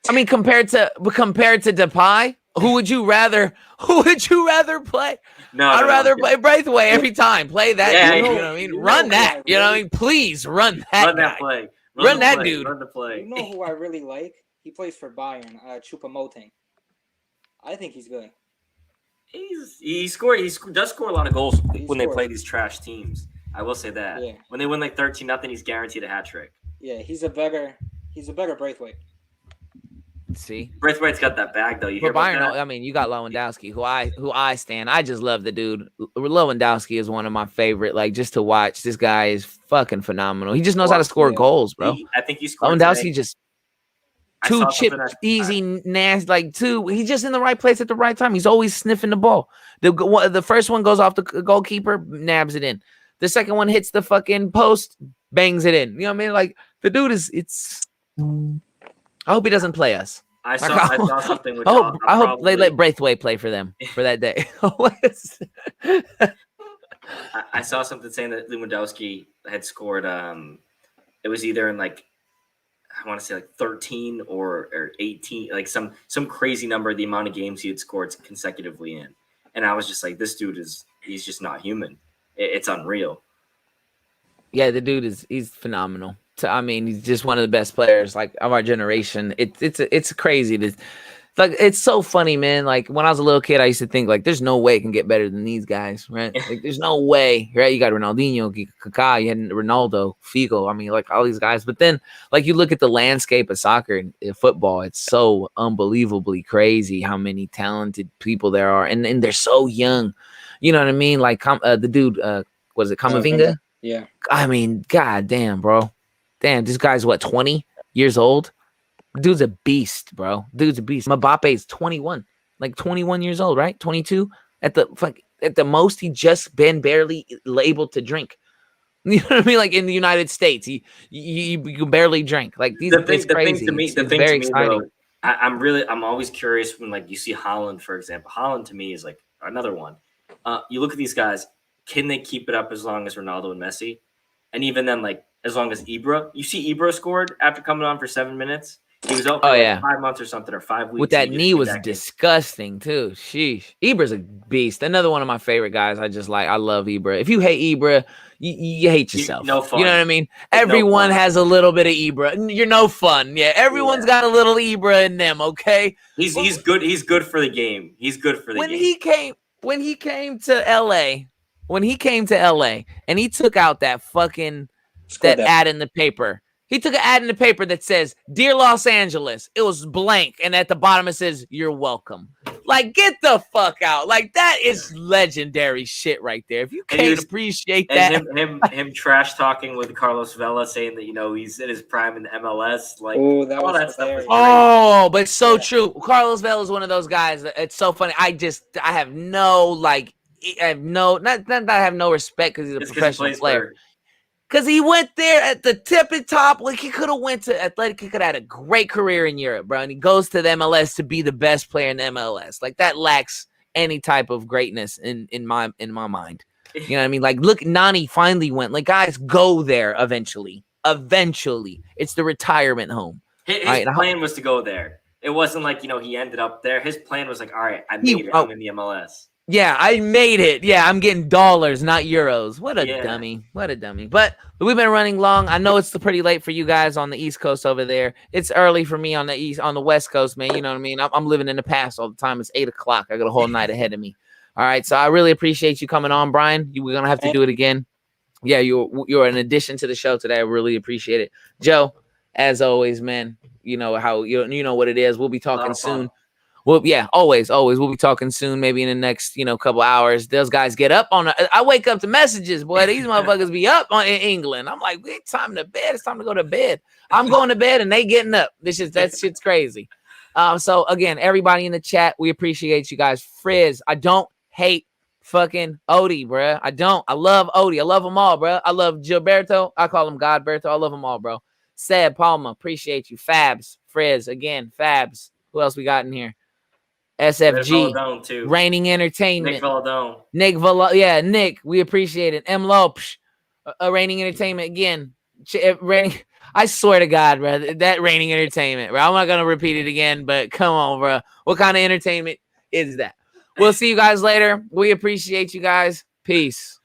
I mean, compared to Depay. Who would you rather play? I'd rather play Braithwaite every time. Play that dude. You know what I mean? Run that. You know what I mean? Please run that. Run that play. Run that dude. Run the play. You know who I really like? He plays for Bayern. Choupo-Moting. I think he's good. He does score a lot of goals when they play these trash teams. I will say that. Yeah. When they win like 13-0, he's guaranteed a hat trick. Yeah, he's a better Braithwaite. See, Braithwaite's got that bag though. You hear Bayern, about that? I mean, you got Lewandowski, who I stand. I just love the dude. Lewandowski is one of my favorite. Like just to watch, this guy is fucking phenomenal. He just knows how to score goals, bro. I think he scored. Lewandowski just two chip, easy, nasty, like two. He's just in the right place at the right time. He's always sniffing the ball. The first one goes off the goalkeeper, nabs it in. The second one hits the fucking post, bangs it in. You know what I mean? Like the dude is. I hope he doesn't play us. I saw something. Which I hope they let Braithwaite play for them for that day. I saw something saying that Lewandowski had scored. It was either in like I want to say like 13 or 18, like some crazy number. The amount of games he had scored consecutively in, and I was just like, this dude he's just not human. It's unreal. Yeah, the dude he's phenomenal. I mean, he's just one of the best players like of our generation. It's crazy. It's so funny, man. Like when I was a little kid, I used to think like, there's no way it can get better than these guys, right? Like there's no way, right? You got Ronaldinho, Kaká, you had Ronaldo, Figo. I mean, like all these guys. But then, like you look at the landscape of soccer and football, it's so unbelievably crazy how many talented people there are, and they're so young. You know what I mean? Like the dude, was it Camavinga? Yeah. I mean, goddamn, bro. Damn, this guy's what, 20 years old? Dude's a beast, bro. Dude's a beast. Mbappe is 21, like 21 years old, right? 22 at the most. He just been barely able to drink. You know what I mean? Like in the United States, you barely drink. Like it's crazy. The thing very to me, exciting. though, I'm always curious when like you see Holland, for example. Holland to me is like another one. You look at these guys, can they keep it up as long as Ronaldo and Messi? And even then, like as long as Ibra, you see Ibra scored after coming on for 7 minutes. He was out for Oh, like yeah. 5 months or something, or 5 weeks. With that and he just knee came was back in. disgusting too. Sheesh. Ibra's a beast. Another one of my favorite guys. I just like. I love Ibra. If you hate Ibra, you hate yourself. no fun. You know what I mean? It's no Everyone fun. has a little bit of Ibra. You're no fun. Yeah, everyone's got a little Ibra in them. Okay. He's good. He's good for the game. He's good for the When game. he came to LA, and he took out that fucking Scored that ad in the paper. He took an ad in the paper that says, "Dear Los Angeles." It was blank. And at the bottom it says, "You're welcome." Like, get the fuck out. Like, that is legendary shit right there. If you can't appreciate that. And him trash talking with Carlos Vela, saying that, he's in his prime in the MLS. Like, Oh, that all was that stuff is hilarious. great. Oh, but so true. Carlos Vela is one of those guys. It's so funny. I have no, like, not that I have no respect because he's a professional player. Because he went there at the tippy top. Like, he could have went to Athletic. He could have had a great career in Europe, bro. And he goes to the MLS to be the best player in the MLS. Like, that lacks any type of greatness in my mind. You know what I mean? Like, look, Nani finally went. Like, guys, go there eventually. Eventually. It's the retirement home. His plan was to go there. It wasn't like, he ended up there. His plan was like, all right, I made it. I'm in the MLS. Yeah, I made it. Yeah, I'm getting dollars, not euros. What a dummy. What a dummy. But we've been running long. I know it's pretty late for you guys on the East Coast over there. It's early for me on the West Coast, man. You know what I mean? I'm living in the past all the time. It's 8 o'clock. I got a whole night ahead of me. All right, so I really appreciate you coming on, Brian. We're going to have to do it again. Yeah, you're an addition to the show today. I really appreciate it. Joe, as always, man, you know how you know what it is. We'll be talking soon. Well, yeah, always. We'll be talking soon, maybe in the next, couple hours. Those guys get up I wake up to messages, boy. These motherfuckers be up in England. I'm like, it's time to bed. It's time to go to bed. I'm going to bed and they getting up. That shit's crazy. So again, everybody in the chat, we appreciate you guys. Frizz, I don't hate fucking Odie, bruh. I don't. I love Odie. I love them all, bruh. I love Gilberto. I call him Godberto. I love them all, bro. Seb, Palma, appreciate you. Fabs, Frizz, again, Fabs. Who else we got in here? SFG, Reigning Entertainment, Nick Valadon, yeah, Nick, we appreciate it. M. Lopes, Reigning Entertainment again. I swear to God, bro, that Reigning Entertainment, bro. I'm not gonna repeat it again, but come on, bro. What kind of entertainment is that? We'll see you guys later. We appreciate you guys. Peace.